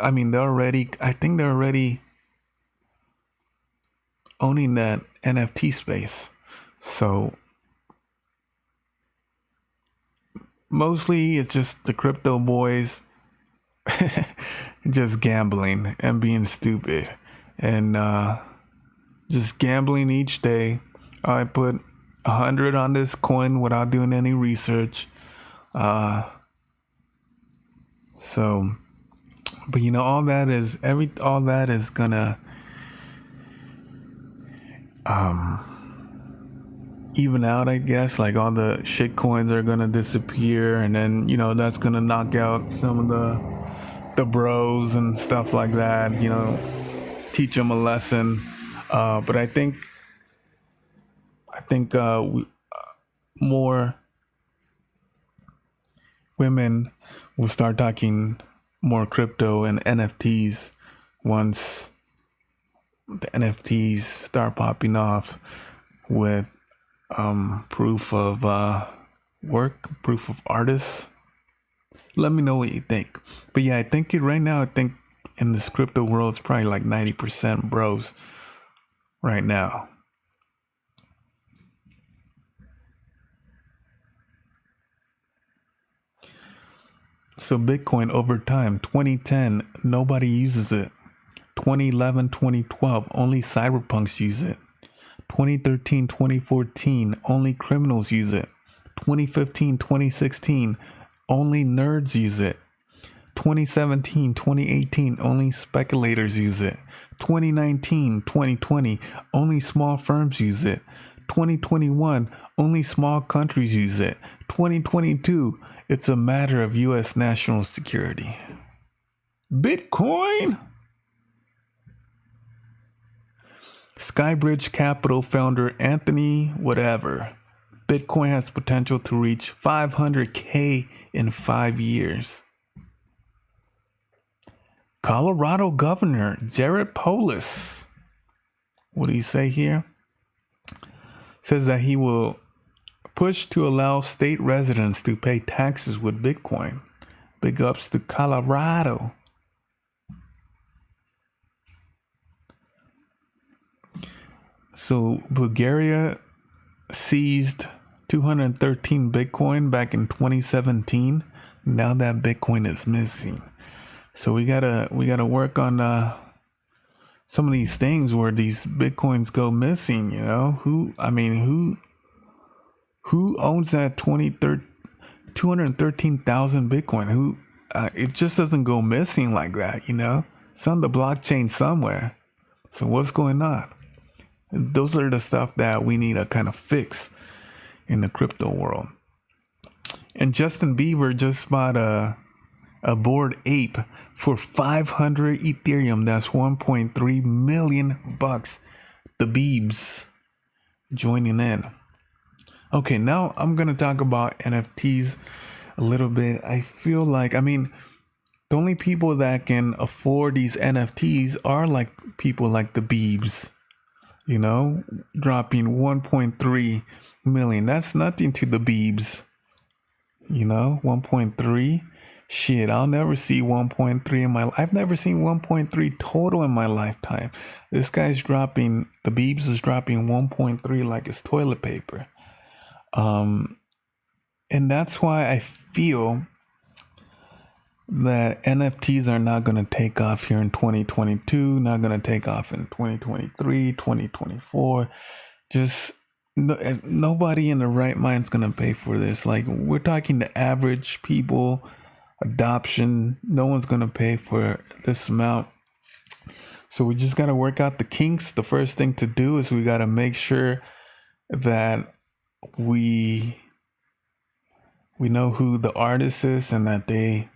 I mean, I think they're already owning that NFT space. So mostly it's just the crypto boys just gambling and being stupid and just gambling each day. I put 100 on this coin without doing any research. So, but all that is gonna even out, I guess. Like all the shit coins are gonna disappear, and then that's gonna knock out some of the bros and stuff like that. Teach them a lesson. But I think more women will start talking more crypto and NFTs once the NFTs start popping off with proof of work, proof of artists. Let me know what you think. But yeah, I think right now, I think in this crypto world, it's probably like 90% bros right now. So Bitcoin over time, 2010, nobody uses it. 2011, 2012, only cyberpunks use it. 2013, 2014, only criminals use it. 2015, 2016, only nerds use it. 2017, 2018, only speculators use it. 2019, 2020, only small firms use it. 2021, only small countries use it. 2022, it's a matter of U.S. national security. Bitcoin? Skybridge Capital founder Anthony whatever. Bitcoin has potential to reach 500K in 5 years. Colorado Governor Jared Polis. What do you say here? Says that he will push to allow state residents to pay taxes with Bitcoin. Big ups to Colorado. So Bulgaria seized 213 Bitcoin back in 2017. Now that Bitcoin is missing. So we gotta work on some of these things where these Bitcoins go missing. Who owns that 213,000 Bitcoin? Who it just doesn't go missing like that. It's on the blockchain somewhere. So what's going on? Those are the stuff that we need to kind of fix in the crypto world. And Justin Bieber just bought a Bored Ape for 500 Ethereum. That's 1.3 million bucks. The Biebs joining in. Okay, now I'm gonna talk about NFTs a little bit. I feel like, the only people that can afford these NFTs are like people like the Biebs. Dropping 1.3 million. That's nothing to the Biebs. 1.3. Shit, I'll never see 1.3 in my life. I've never seen 1.3 total in my lifetime. This guy's dropping, the Biebs is dropping 1.3 like it's toilet paper. And that's why I feel that NFTs are not going to take off here in 2022, not going to take off in 2023, 2024. Just nobody in the right mind is going to pay for this. Like, we're talking the average people, adoption. No one's going to pay for this amount. So we just got to work out the kinks. The first thing to do is we got to make sure that we know who the artist is and that they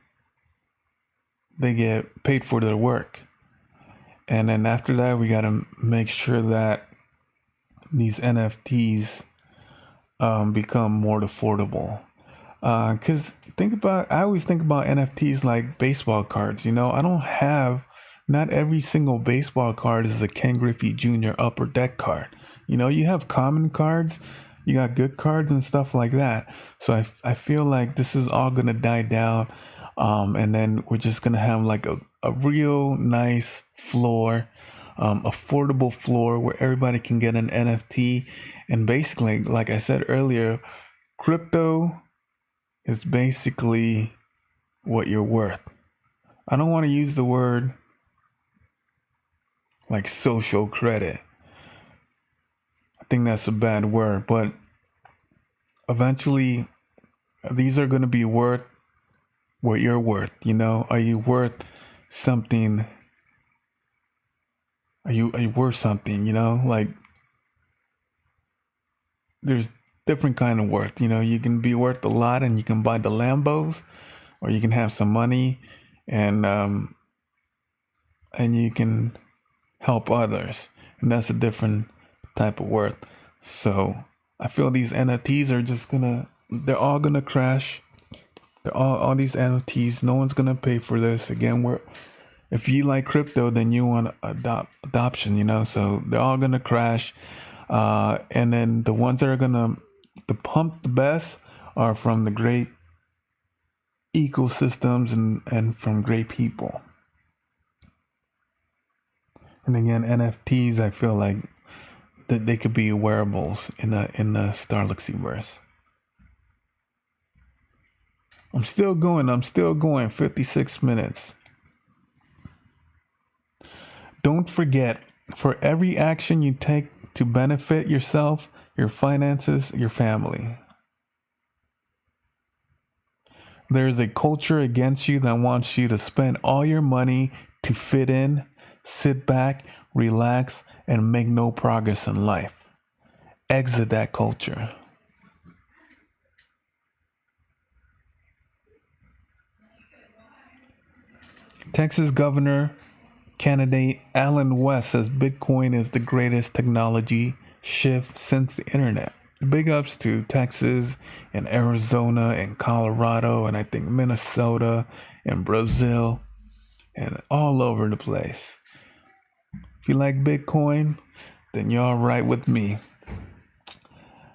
get paid for their work. And then after that, we got to make sure that these NFTs become more affordable. Because I always think about NFTs like baseball cards. Not every single baseball card is a Ken Griffey Jr. Upper Deck card. You have common cards, you got good cards and stuff like that. So I feel like this is all going to die down. And then we're just going to have like a real nice floor, affordable floor where everybody can get an NFT. And basically, like I said earlier, crypto is basically what you're worth. I don't want to use the word like social credit. I think that's a bad word, but eventually these are going to be worth what you're worth. Are you worth something? Are you worth something? Like there's different kind of worth. You can be worth a lot and you can buy the Lambos, or you can have some money and you can help others, and that's a different type of worth. So I feel these NFTs are they're all gonna crash. They're all these NFTs. No one's gonna pay for this. Again, if you like crypto, then you want adoption. So they're all gonna crash. And then the ones that are gonna pump the best are from the great ecosystems and from great people. And again, NFTs, I feel like that they could be wearables in the Starluxy verse. I'm still going 56 minutes. Don't forget, for every action you take to benefit yourself, your finances, your family, there's a culture against you that wants you to spend all your money to fit in, sit back, relax, and make no progress in life. Exit that culture. Texas Governor candidate Alan West says Bitcoin is the greatest technology shift since the internet. Big ups to Texas and Arizona and Colorado and I think Minnesota and Brazil and all over the place. If you like Bitcoin, then you're all right with me.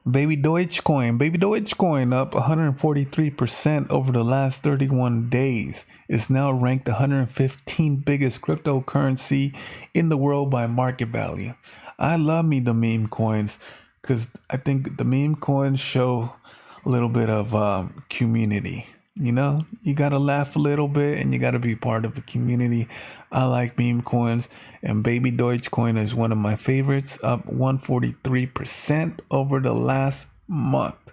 Baby Dogecoin up 143% over the last 31 days. It's now ranked the 115th biggest cryptocurrency in the world by market value. I love me the meme coins because I think the meme coins show a little bit of community. You got to laugh a little bit and you got to be part of the community. I like meme coins, and Baby Dogecoin is one of my favorites, up 143% over the last month.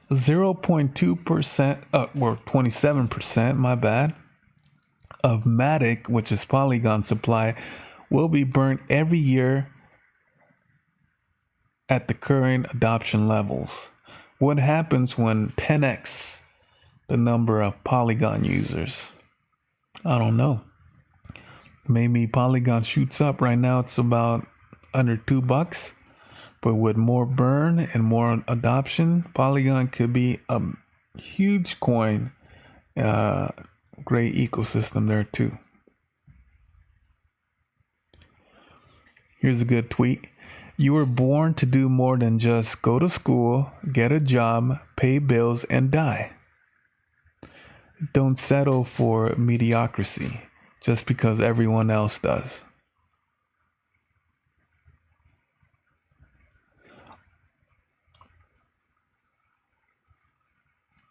0.2%, or 27%, my bad, of Matic, which is Polygon supply, will be burnt every year at the current adoption levels. What happens when 10x the number of Polygon users? I don't know. Maybe Polygon shoots up. Right now it's about under $2, but with more burn and more adoption, Polygon could be a huge coin. Great ecosystem there too. Here's a good tweet. You were born to do more than just go to school, get a job, pay bills, and die. Don't settle for mediocrity just because everyone else does.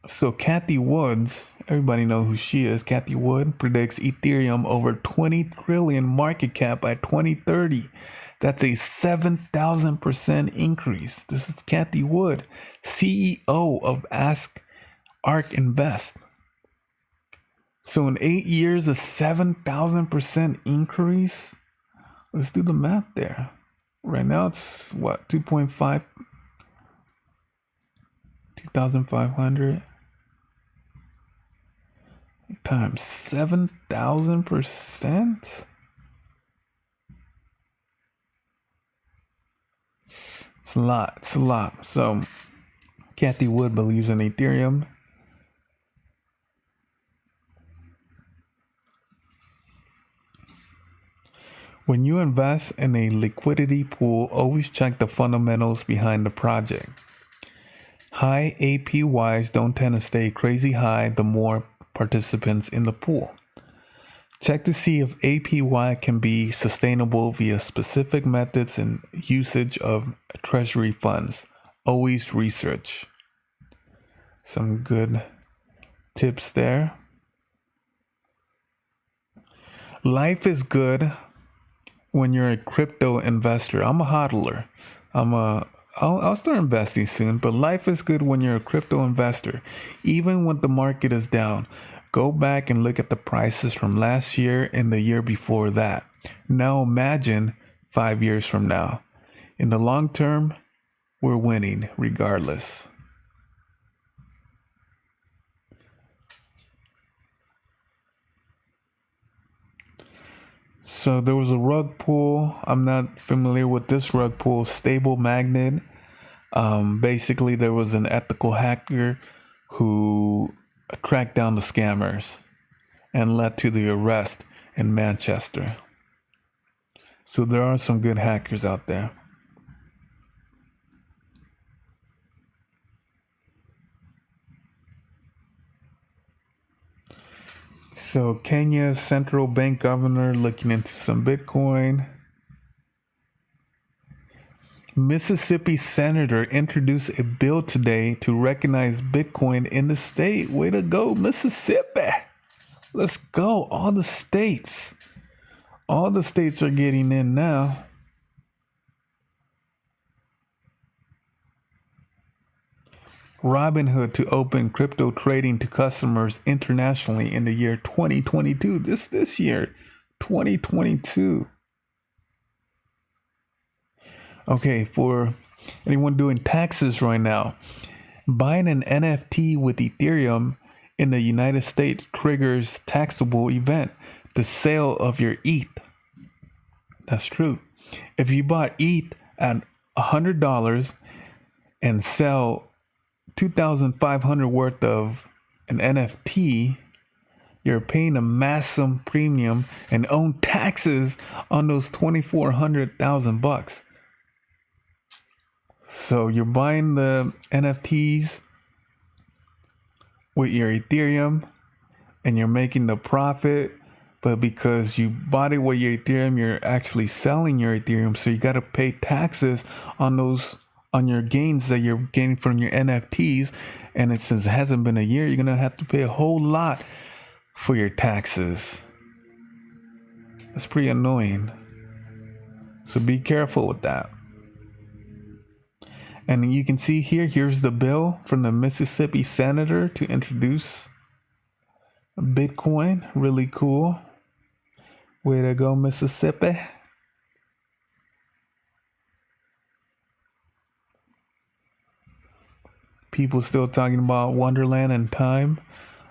So Cathie Woods, everybody know who she is. Cathie Wood predicts Ethereum over 20 trillion market cap by 2030. That's a 7,000% increase. This is Cathie Wood, CEO of ARK Invest. So in 8 years, a 7,000% increase. Let's do the math there. Right now it's what, 2.5, 2,500 times 7,000%. It's a lot. It's a lot. So Kathy Wood believes in Ethereum. When you invest in a liquidity pool, always check the fundamentals behind the project. High APYs don't tend to stay crazy high the more participants in the pool. Check to see if APY can be sustainable via specific methods and usage of treasury funds. Always research. Some good tips there. Life is good when you're a crypto investor. I'm a hodler. I'll start investing soon, but life is good when you're a crypto investor. Even when the market is down, go back and look at the prices from last year and the year before that. Now imagine 5 years from now. In the long term, we're winning regardless. So there was a rug pull. I'm not familiar with this rug pull. Stable magnet. Basically, there was an ethical hacker who tracked down the scammers and led to the arrest in Manchester. So there are some good hackers out there. So Kenya's central bank governor looking into some Bitcoin. Mississippi senator introduced a bill today to recognize Bitcoin in the state. Way to go, Mississippi. Let's go. All the states are getting in now. Robinhood to open crypto trading to customers internationally in the year 2022. This year, 2022. Okay, for anyone doing taxes right now, buying an NFT with Ethereum in the United States triggers taxable event, the sale of your ETH. That's true. If you bought ETH at $100 and sell 2,500 worth of an NFT, you're paying a massive premium and own taxes on those $2,400,000. So you're buying the NFTs with your Ethereum and you're making the profit, but because you bought it with your Ethereum, you're actually selling your Ethereum. So you got to pay taxes on your gains that you're getting from your NFTs. And since it hasn't been a year, you're going to have to pay a whole lot for your taxes. That's pretty annoying. So be careful with that. And you can see here's the bill from the Mississippi senator to introduce Bitcoin. Really cool. Way to go, Mississippi. People still talking about Wonderland and time.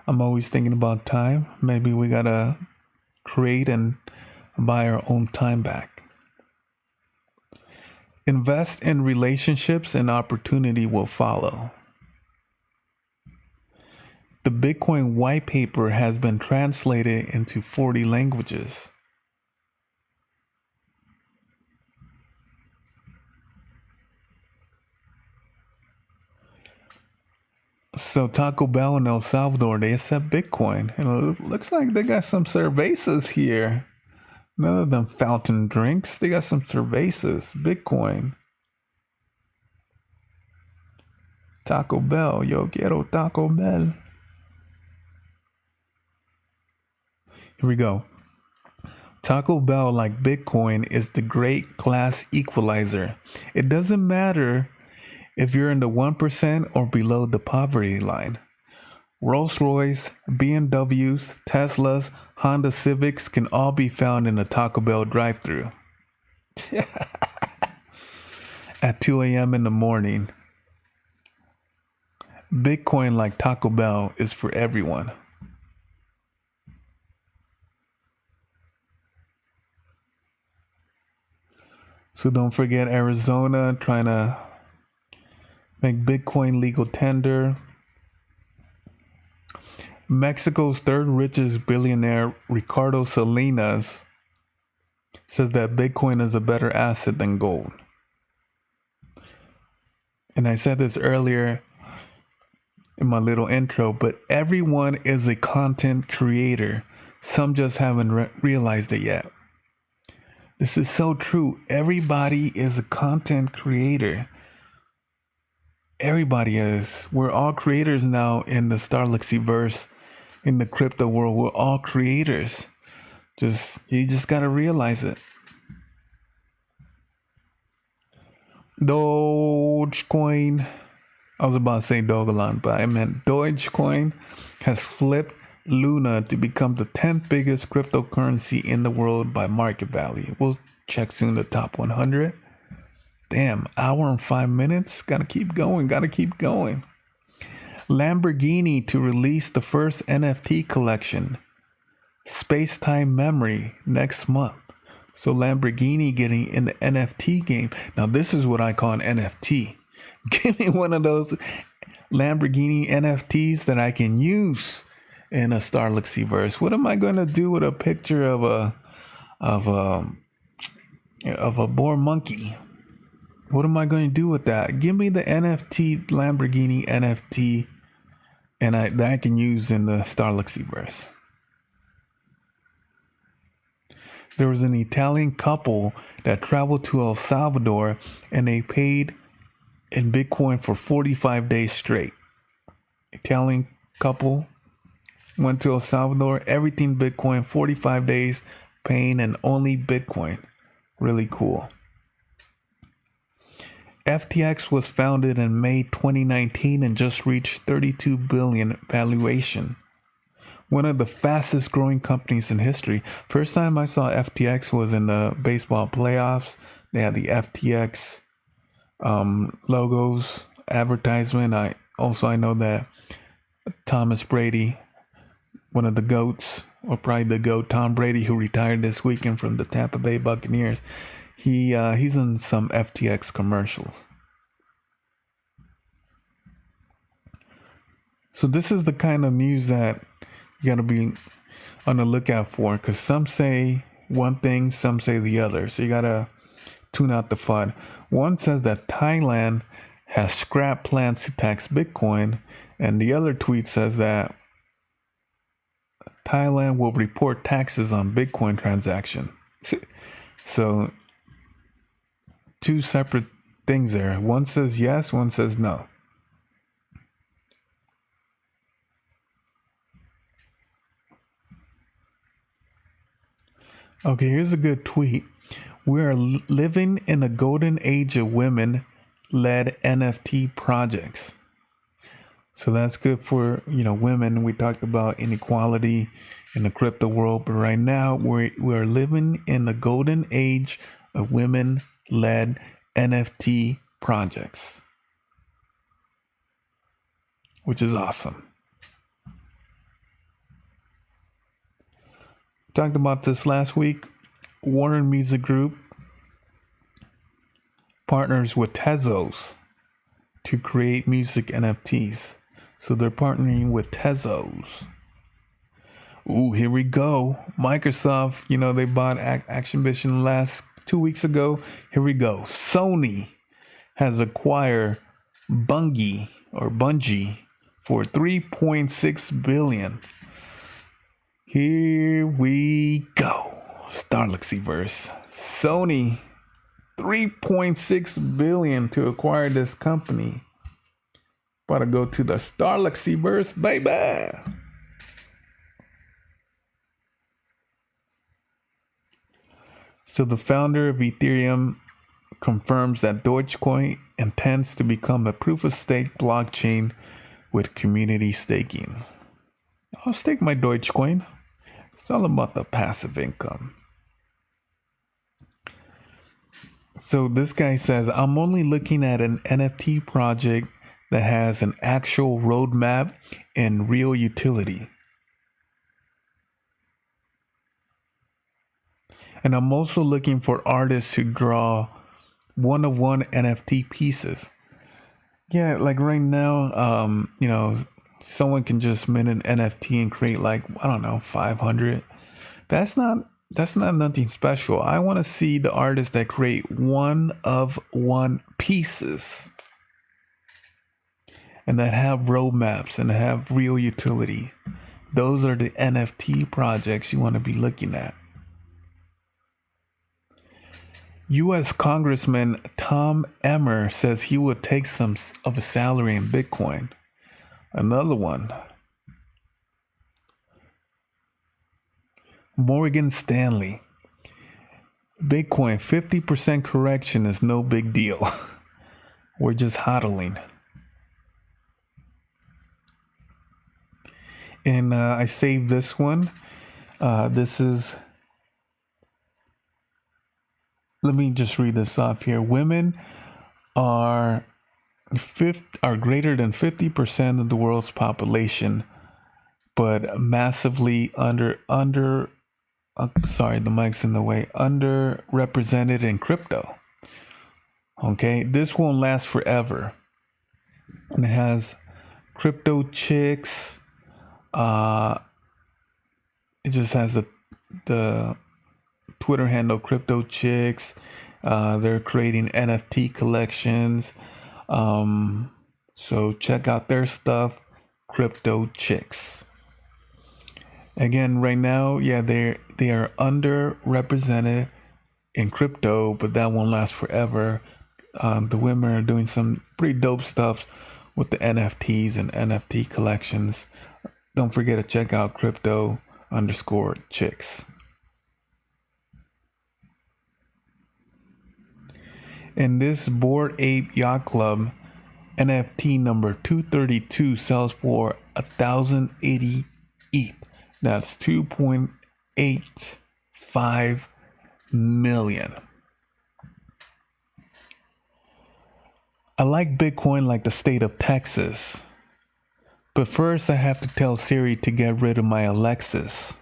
I'm always thinking about time. Maybe we gotta create and buy our own time back. Invest in relationships and opportunity will follow. The Bitcoin white paper has been translated into 40 languages. So Taco Bell in El Salvador, they accept Bitcoin. And it looks like they got some cervezas here. None of them fountain drinks. They got some cervezas. Bitcoin. Taco Bell. Yo quiero Taco Bell. Here we go. Taco Bell, like Bitcoin, is the great class equalizer. It doesn't matter if you're in the 1% or below the poverty line. Rolls-Royce, BMWs, Teslas, Honda Civics can all be found in a Taco Bell drive-thru. at 2 a.m. in the morning. Bitcoin, like Taco Bell, is for everyone. So don't forget Arizona trying to make Bitcoin legal tender. Mexico's third richest billionaire, Ricardo Salinas, says that Bitcoin is a better asset than gold. And I said this earlier in my little intro, but everyone is a content creator. Some just haven't realized it yet. This is so true. Everybody is a content creator. Everybody is. We're all creators now in the Starluxyverse, in the crypto world. We're all creators. You just gotta realize it. Dogecoin. I was about to say Dogecoin, but I meant Dogecoin has flipped Luna to become the 10th biggest cryptocurrency in the world by market value. We'll check soon the top 100. Damn, hour and 5 minutes. Gotta keep going. Lamborghini to release the first NFT collection, Space-Time Memory, next month. So Lamborghini getting in the NFT game. Now this is what I call an NFT. Give me one of those Lamborghini NFTs that I can use in a Starluxyverse. What am I going to do with a picture of a boar monkey? What am I going to do with that? Give me the NFT Lamborghini NFT, and that I can use in the Starluxyverse. There was an Italian couple that traveled to El Salvador, and they paid in Bitcoin for 45 days straight. Italian couple went to El Salvador, everything Bitcoin, 45 days paying in only Bitcoin. Really cool. FTX was founded in May 2019 and just reached 32 billion valuation. One of the fastest growing companies in history. First time I saw FTX was in the baseball playoffs. They had the FTX logos, advertisement. I know that Thomas Brady, one of the GOATs, or probably the GOAT, Tom Brady, who retired this weekend from the Tampa Bay Buccaneers, he's in some FTX commercials. So this is the kind of news that you got to be on the lookout for, because some say one thing, some say the other. So you got to tune out the fun. One says that Thailand has scrapped plans to tax Bitcoin, and the other tweet says that Thailand will report taxes on Bitcoin transaction. So two separate things there. One says yes, one says no. Okay, here's a good tweet. We are living in a golden age of women-led NFT projects. So that's good for, women. We talked about inequality in the crypto world, but right now we're living in the golden age of women-led NFT projects, which is awesome. Talked about this last week. Warner Music Group partners with Tezos to create music NFTs. So they're partnering with Tezos. Ooh, here we go. Microsoft, they bought Activision 2 weeks ago. Here we go. Sony has acquired Bungie for $3.6 billion. Here we go. Starluxyverse. Sony, $3.6 billion to acquire this company. About to go to the Starluxyverse, baby. So the founder of Ethereum confirms that Dogecoin intends to become a proof-of-stake blockchain with community staking. I'll stake my Dogecoin. It's all about the passive income. So this guy says, I'm only looking at an NFT project that has an actual roadmap and real utility. And I'm also looking for artists who draw one-of-one NFT pieces. Yeah, like right now, someone can just mint an NFT and create like, I don't know, 500. That's not nothing special. I want to see the artists that create one-of-one pieces and that have roadmaps and have real utility. Those are the NFT projects you want to be looking at. U.S. Congressman Tom Emmer says he would take some of a salary in Bitcoin. Another one. Morgan Stanley. Bitcoin 50% correction is no big deal. We're just hodling. And I saved this one. This is... Let me just read this off here. Women are greater than 50% of the world's population, but massively sorry, the mic's in the way, underrepresented in crypto. Okay, this won't last forever. And it has crypto chicks. It just has the Twitter handle crypto chicks. They're creating NFT collections. So check out their stuff, crypto chicks. Again, right now, yeah, they are underrepresented in crypto, but that won't last forever. The women are doing some pretty dope stuff with the NFTs and NFT collections. Don't forget to check out crypto_chicks. In this Bored Ape Yacht Club, NFT number 232 sells for 1,080 ETH. That's 2.85 million. I like Bitcoin like the state of Texas. But first I have to tell Siri to get rid of my Alexis.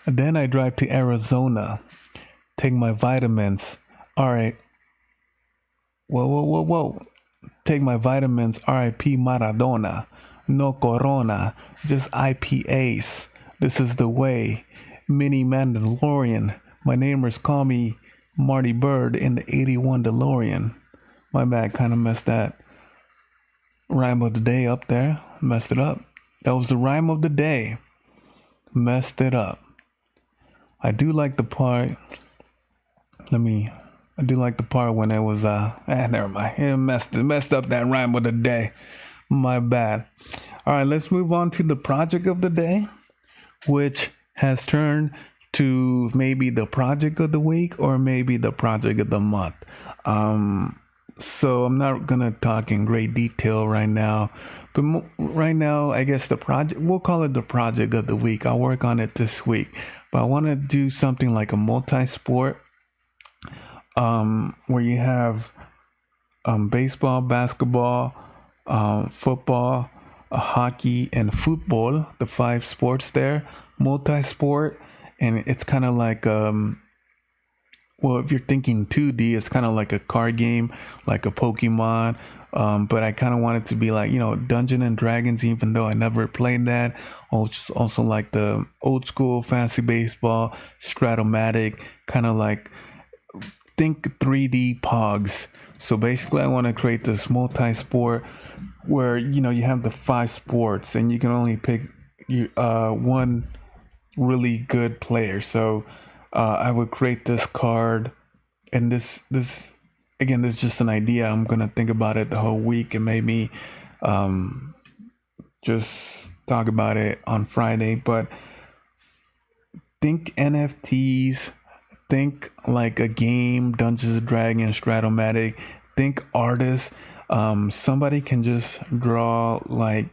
And then I drive to Arizona, take my vitamins. All right. Whoa. Take my vitamins, RIP Maradona. No Corona, just IPAs. This is the way. Mini Mandalorian. My neighbors call me Marty Bird in the 81 DeLorean. My bad, kind of messed that rhyme of the day up there. Messed it up. That was the rhyme of the day. Messed it up. I do like the part. I do like the part when it was never mind. It messed up that rhyme of the day. My bad. All right, let's move on to the project of the day, which has turned to maybe the project of the week or maybe the project of the month. So I'm not gonna talk in great detail right now, but right now I guess we'll call it the project of the week. I'll work on it this week, but I want to do something like a multi-sport, where you have baseball, basketball, football, hockey, and football, the 5 sports there, multi-sport. And it's kind of like, well, if you're thinking 2D, it's kind of like a card game, like a Pokemon. But I kind of want it to be like, Dungeons and Dragons, even though I never played that. Also like the old school fantasy baseball, Stratomatic, kind of like, think 3D Pogs. So basically I want to create this multi-sport where, you have the 5 sports and you can only pick one really good player. So I would create this card, and this again, this is just an idea. I'm gonna think about it the whole week and maybe just talk about it on Friday. But think NFTs, think like a game, Dungeons and Dragons, Stratomatic. Think artists. Somebody can just draw like,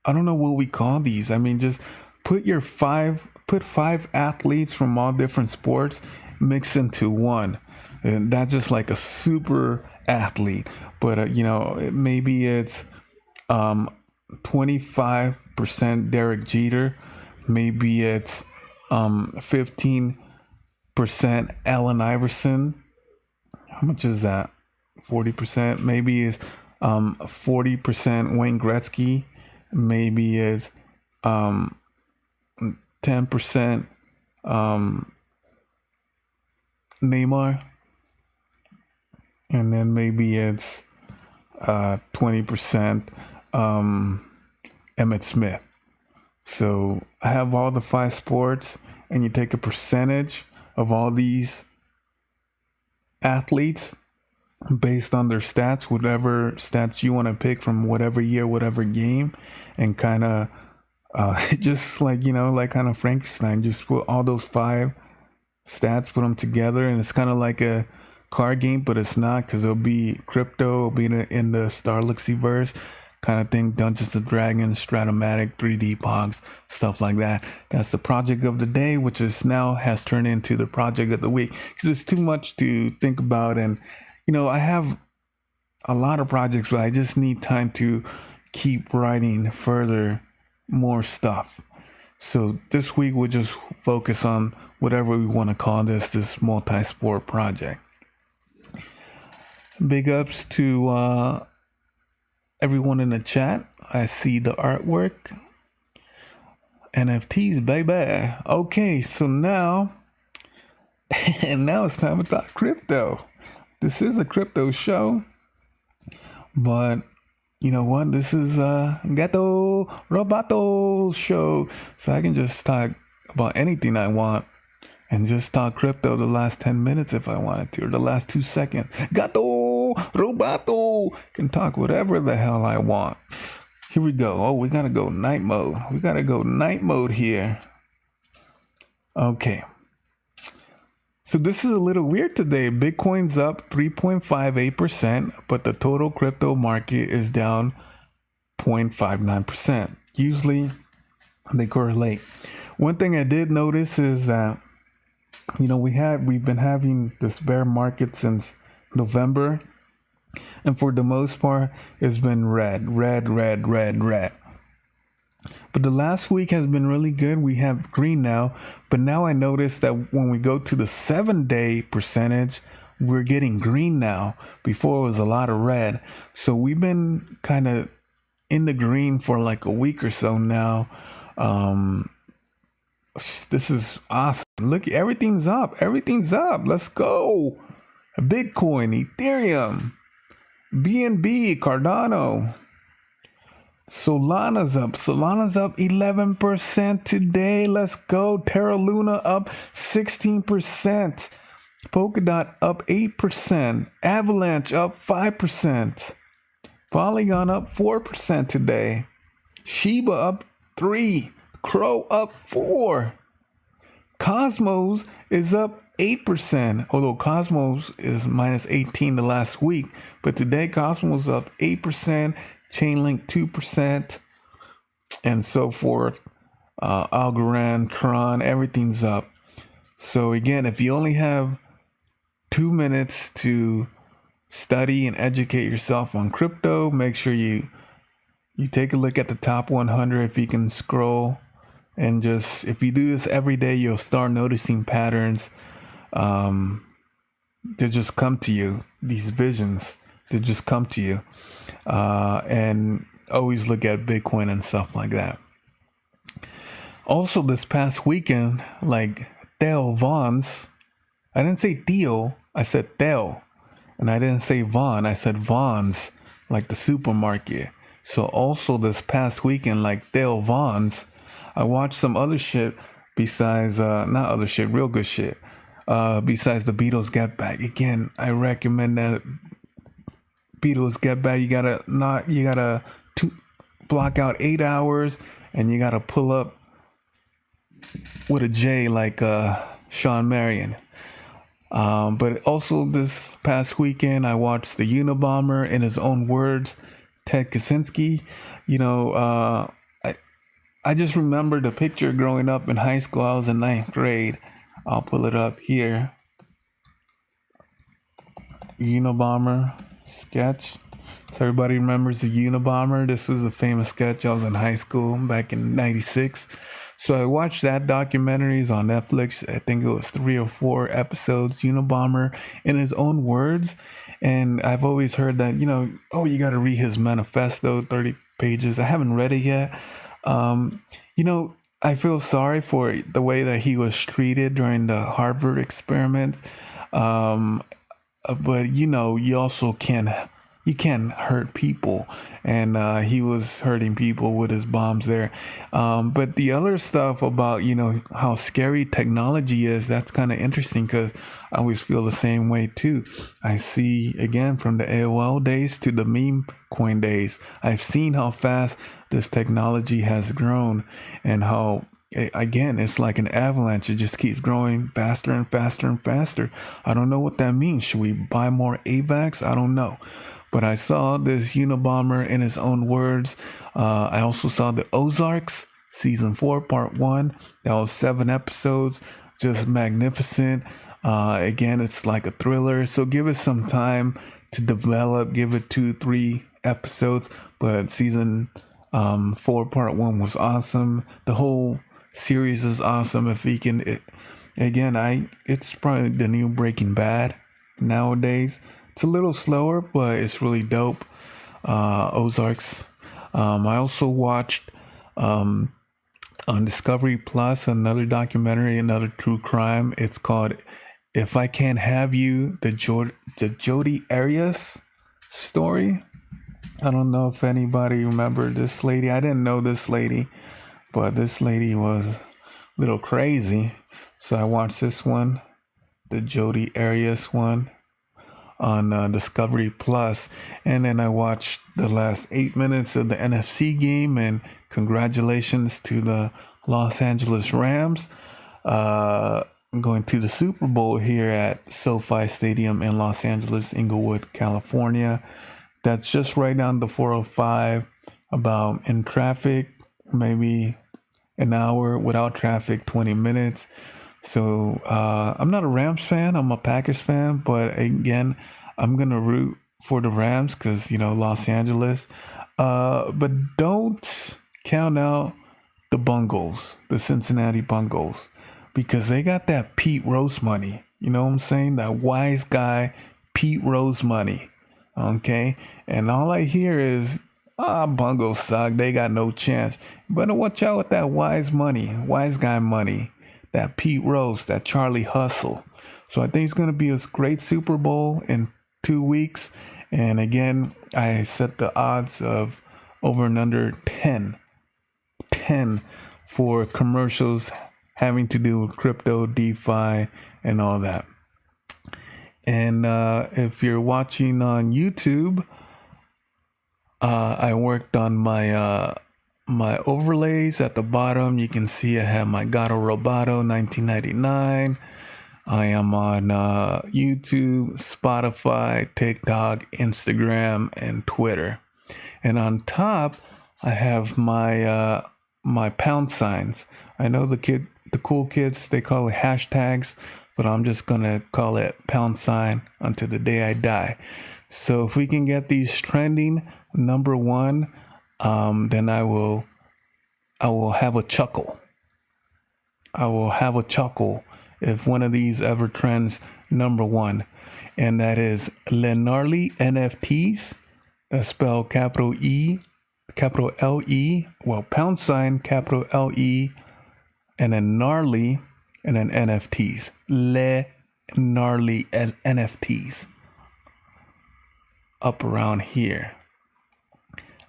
I don't know what we call these. I mean, just put 5 athletes from all different sports mixed into one. And that's just like a super athlete. But maybe it's 25% Derek Jeter. Maybe it's 15% Allen Iverson. How much is that? 40%. Maybe it's 40% Wayne Gretzky. Maybe it's 10% Neymar. And then maybe it's 20% Emmitt Smith. So I have all the 5 sports, and you take a percentage of all these athletes based on their stats, whatever stats you want to pick from whatever year, whatever game, and kind of just like kind of Frankenstein, just put all those 5 stats, put them together, and it's kind of like a card game, but it's not, because it'll be crypto, it'll be in the Starluxy verse kind of thing, Dungeons and Dragons, Stratomatic, 3D Pogs, stuff like that. That's the project of the day, which is now has turned into the project of the week, because it's too much to think about. And I have a lot of projects, but I just need time to keep writing further more stuff. So this week we'll just focus on whatever we want to call this multi-sport project. Big ups to everyone in the chat. I see the artwork. NFTs, baby. Okay, so now it's time to talk crypto. This is a crypto show, but you know what? This is Gato Roboto show, so I can just talk about anything I want and just talk crypto the last 10 minutes if I wanted to, or the last 2 seconds. Gato Roboto can talk whatever the hell I want. Here we go. Oh, we gotta go night mode. We gotta go night mode here. Okay. So this is a little weird today. Bitcoin's up 3.58%, but the total crypto market is down 0.59%. Usually they correlate. One thing I did notice is that we've been having this bear market since November, and for the most part it's been red. But the last week has been really good. We have green now, but now I noticed that when we go to the 7-day percentage, we're getting green now. Before it was a lot of red. So we've been kind of in the green for like a week or so now. This is awesome. Look, everything's up. Let's go. Bitcoin, Ethereum, BNB, Cardano. Solana's up 11% today. Let's go. Terra Luna up 16%. Polkadot up 8%. Avalanche up 5%. Polygon up 4% today. Shiba up 3%. Crow up 4%. Cosmos is up 8%, although Cosmos is minus 18 the last week. But today Cosmos up 8%, Chainlink 2%, and so forth. Algorand, Tron, everything's up. So again, if you only have 2 minutes to study and educate yourself on crypto, make sure you take a look at the top 100 if you can scroll. And just, if you do this every day, you'll start noticing patterns. They just come to you. These visions, they just come to you. And always look at Bitcoin and stuff like that. Also, this past weekend, like Theo Vaughn's, I didn't say Theo, I said Theo. And I didn't say Vaughn, I said Vaughn's, like the supermarket. So also this past weekend, like Theo Vaughn's, I watched some other shit besides, not other shit, real good shit. Besides the Beatles Get Back. Again, I recommend that Beatles Get Back. You gotta block out 8 hours, and you gotta pull up with a J like Sean Marion. But also this past weekend, I watched The Unabomber, in his own words, Ted Kaczynski. I just remember the picture growing up in high school. I was in 9th grade. I'll pull it up here. Unabomber sketch. So everybody remembers the Unabomber. This was a famous sketch. I was in high school back in '96. So I watched that documentaries on Netflix. I think it was 3 or 4 episodes. Unabomber in his own words. And I've always heard that, you got to read his manifesto, 30 pages. I haven't read it yet. I feel sorry for the way that he was treated during the Harvard experiments. But you also can't hurt people, and he was hurting people with his bombs there. But the other stuff about how scary technology is, that's kind of interesting, because I always feel the same way too. I see, again, from the AOL days to the meme coin days, I've seen how fast this technology has grown, and how, again, it's like an avalanche. It just keeps growing faster and faster and faster. I don't know what that means. Should we buy more AVAX? I don't know. But I saw this Unabomber in his own words. I also saw the Ozarks season 4, part 1. That was 7 episodes, just magnificent. Again, it's like a thriller, so give it some time to develop. Give it 2-3 episodes. But season 4, part 1 was awesome. The whole series is awesome. If we can, it's probably the new Breaking Bad nowadays. It's a little slower, but it's really dope. Ozarks. I also watched on Discovery Plus another documentary, another true crime. It's called "If I Can't Have You," the Jodi Arias story. I don't know if anybody remember this lady. I didn't know this lady, but this lady was a little crazy. So I watched this one, the Jodi Arias one, on Discovery Plus, and then I watched the last 8 minutes of the NFC game, and congratulations to the Los Angeles Rams going to the Super Bowl here at SoFi Stadium in Los Angeles, Inglewood, California. That's just right down the 405, about in traffic, maybe an hour, without traffic, 20 minutes. So I'm not a Rams fan. I'm a Packers fan. But again, I'm going to root for the Rams because, Los Angeles. But don't count out the Bungles, the Cincinnati Bungles, because they got that Pete Rose money. You know what I'm saying? That wise guy, Pete Rose money. Okay? And all I hear is, Bungles suck. They got no chance. Better watch out with that wise guy money. That Pete Rose, that Charlie Hustle. So I think it's going to be a great Super Bowl in 2 weeks. And again, I set the odds of over and under 10 for commercials having to do with crypto, DeFi, and all that. And if you're watching on YouTube, I worked on my overlays at the bottom. You can see I have my Gato Roboto 1999. I am on YouTube, Spotify, TikTok, Instagram, and Twitter. And on top, I have my my pound signs. I know the cool kids, they call it hashtags, but I'm just gonna call it pound sign until the day I die. So if we can get these trending number 1, then I will have a chuckle. I will have a chuckle if one of these ever trends number 1, and that is gNarly NFTs. That's spelled capital E, capital L-E, pound sign, capital L-E, and then gnarly, and then NFTs. gNarly NFTs. Up around here.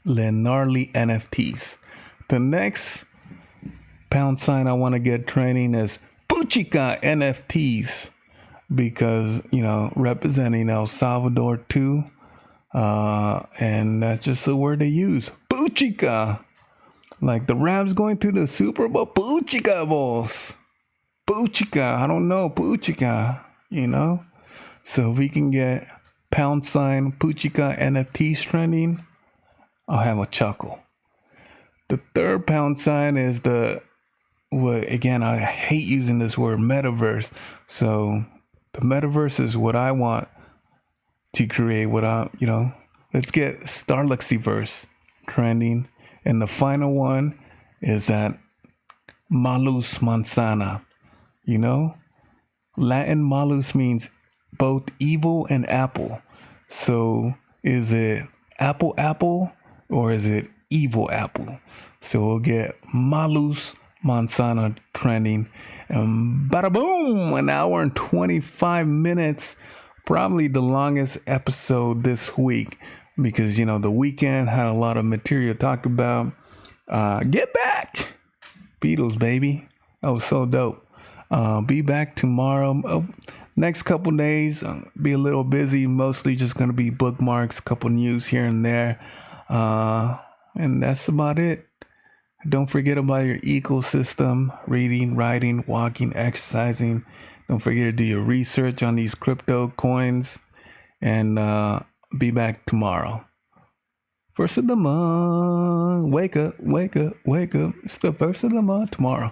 gNarly NFTs. The next pound sign I want to get trending is Puchica NFTs, because, representing El Salvador too. And that's just the word they use. Puchica. Like the Rams going to the Super Bowl. Puchica, boss. Puchica. I don't know. Puchica. So if we can get pound sign Puchica NFTs trending, I'll have a chuckle. The third pound sign is again, I hate using this word, metaverse. So the metaverse is what I want to create what let's get Starluxyverse trending. And the final one is that Malus Manzana. Latin malus means both evil and apple. So is it apple or is it evil apple? So we'll get Malus Manzana trending. And bada boom, an hour and 25 minutes. Probably the longest episode this week because, the weekend had a lot of material to talk about. Get back! Beatles, baby. That was so dope. Be back tomorrow. Next couple days, be a little busy. Mostly just going to be bookmarks, couple news here and there. And that's about it. Don't forget about your ecosystem, reading, writing, walking, exercising. Don't forget to do your research on these crypto coins. And be back tomorrow. First of the month. Wake up, wake up, wake up. It's the first of the month tomorrow.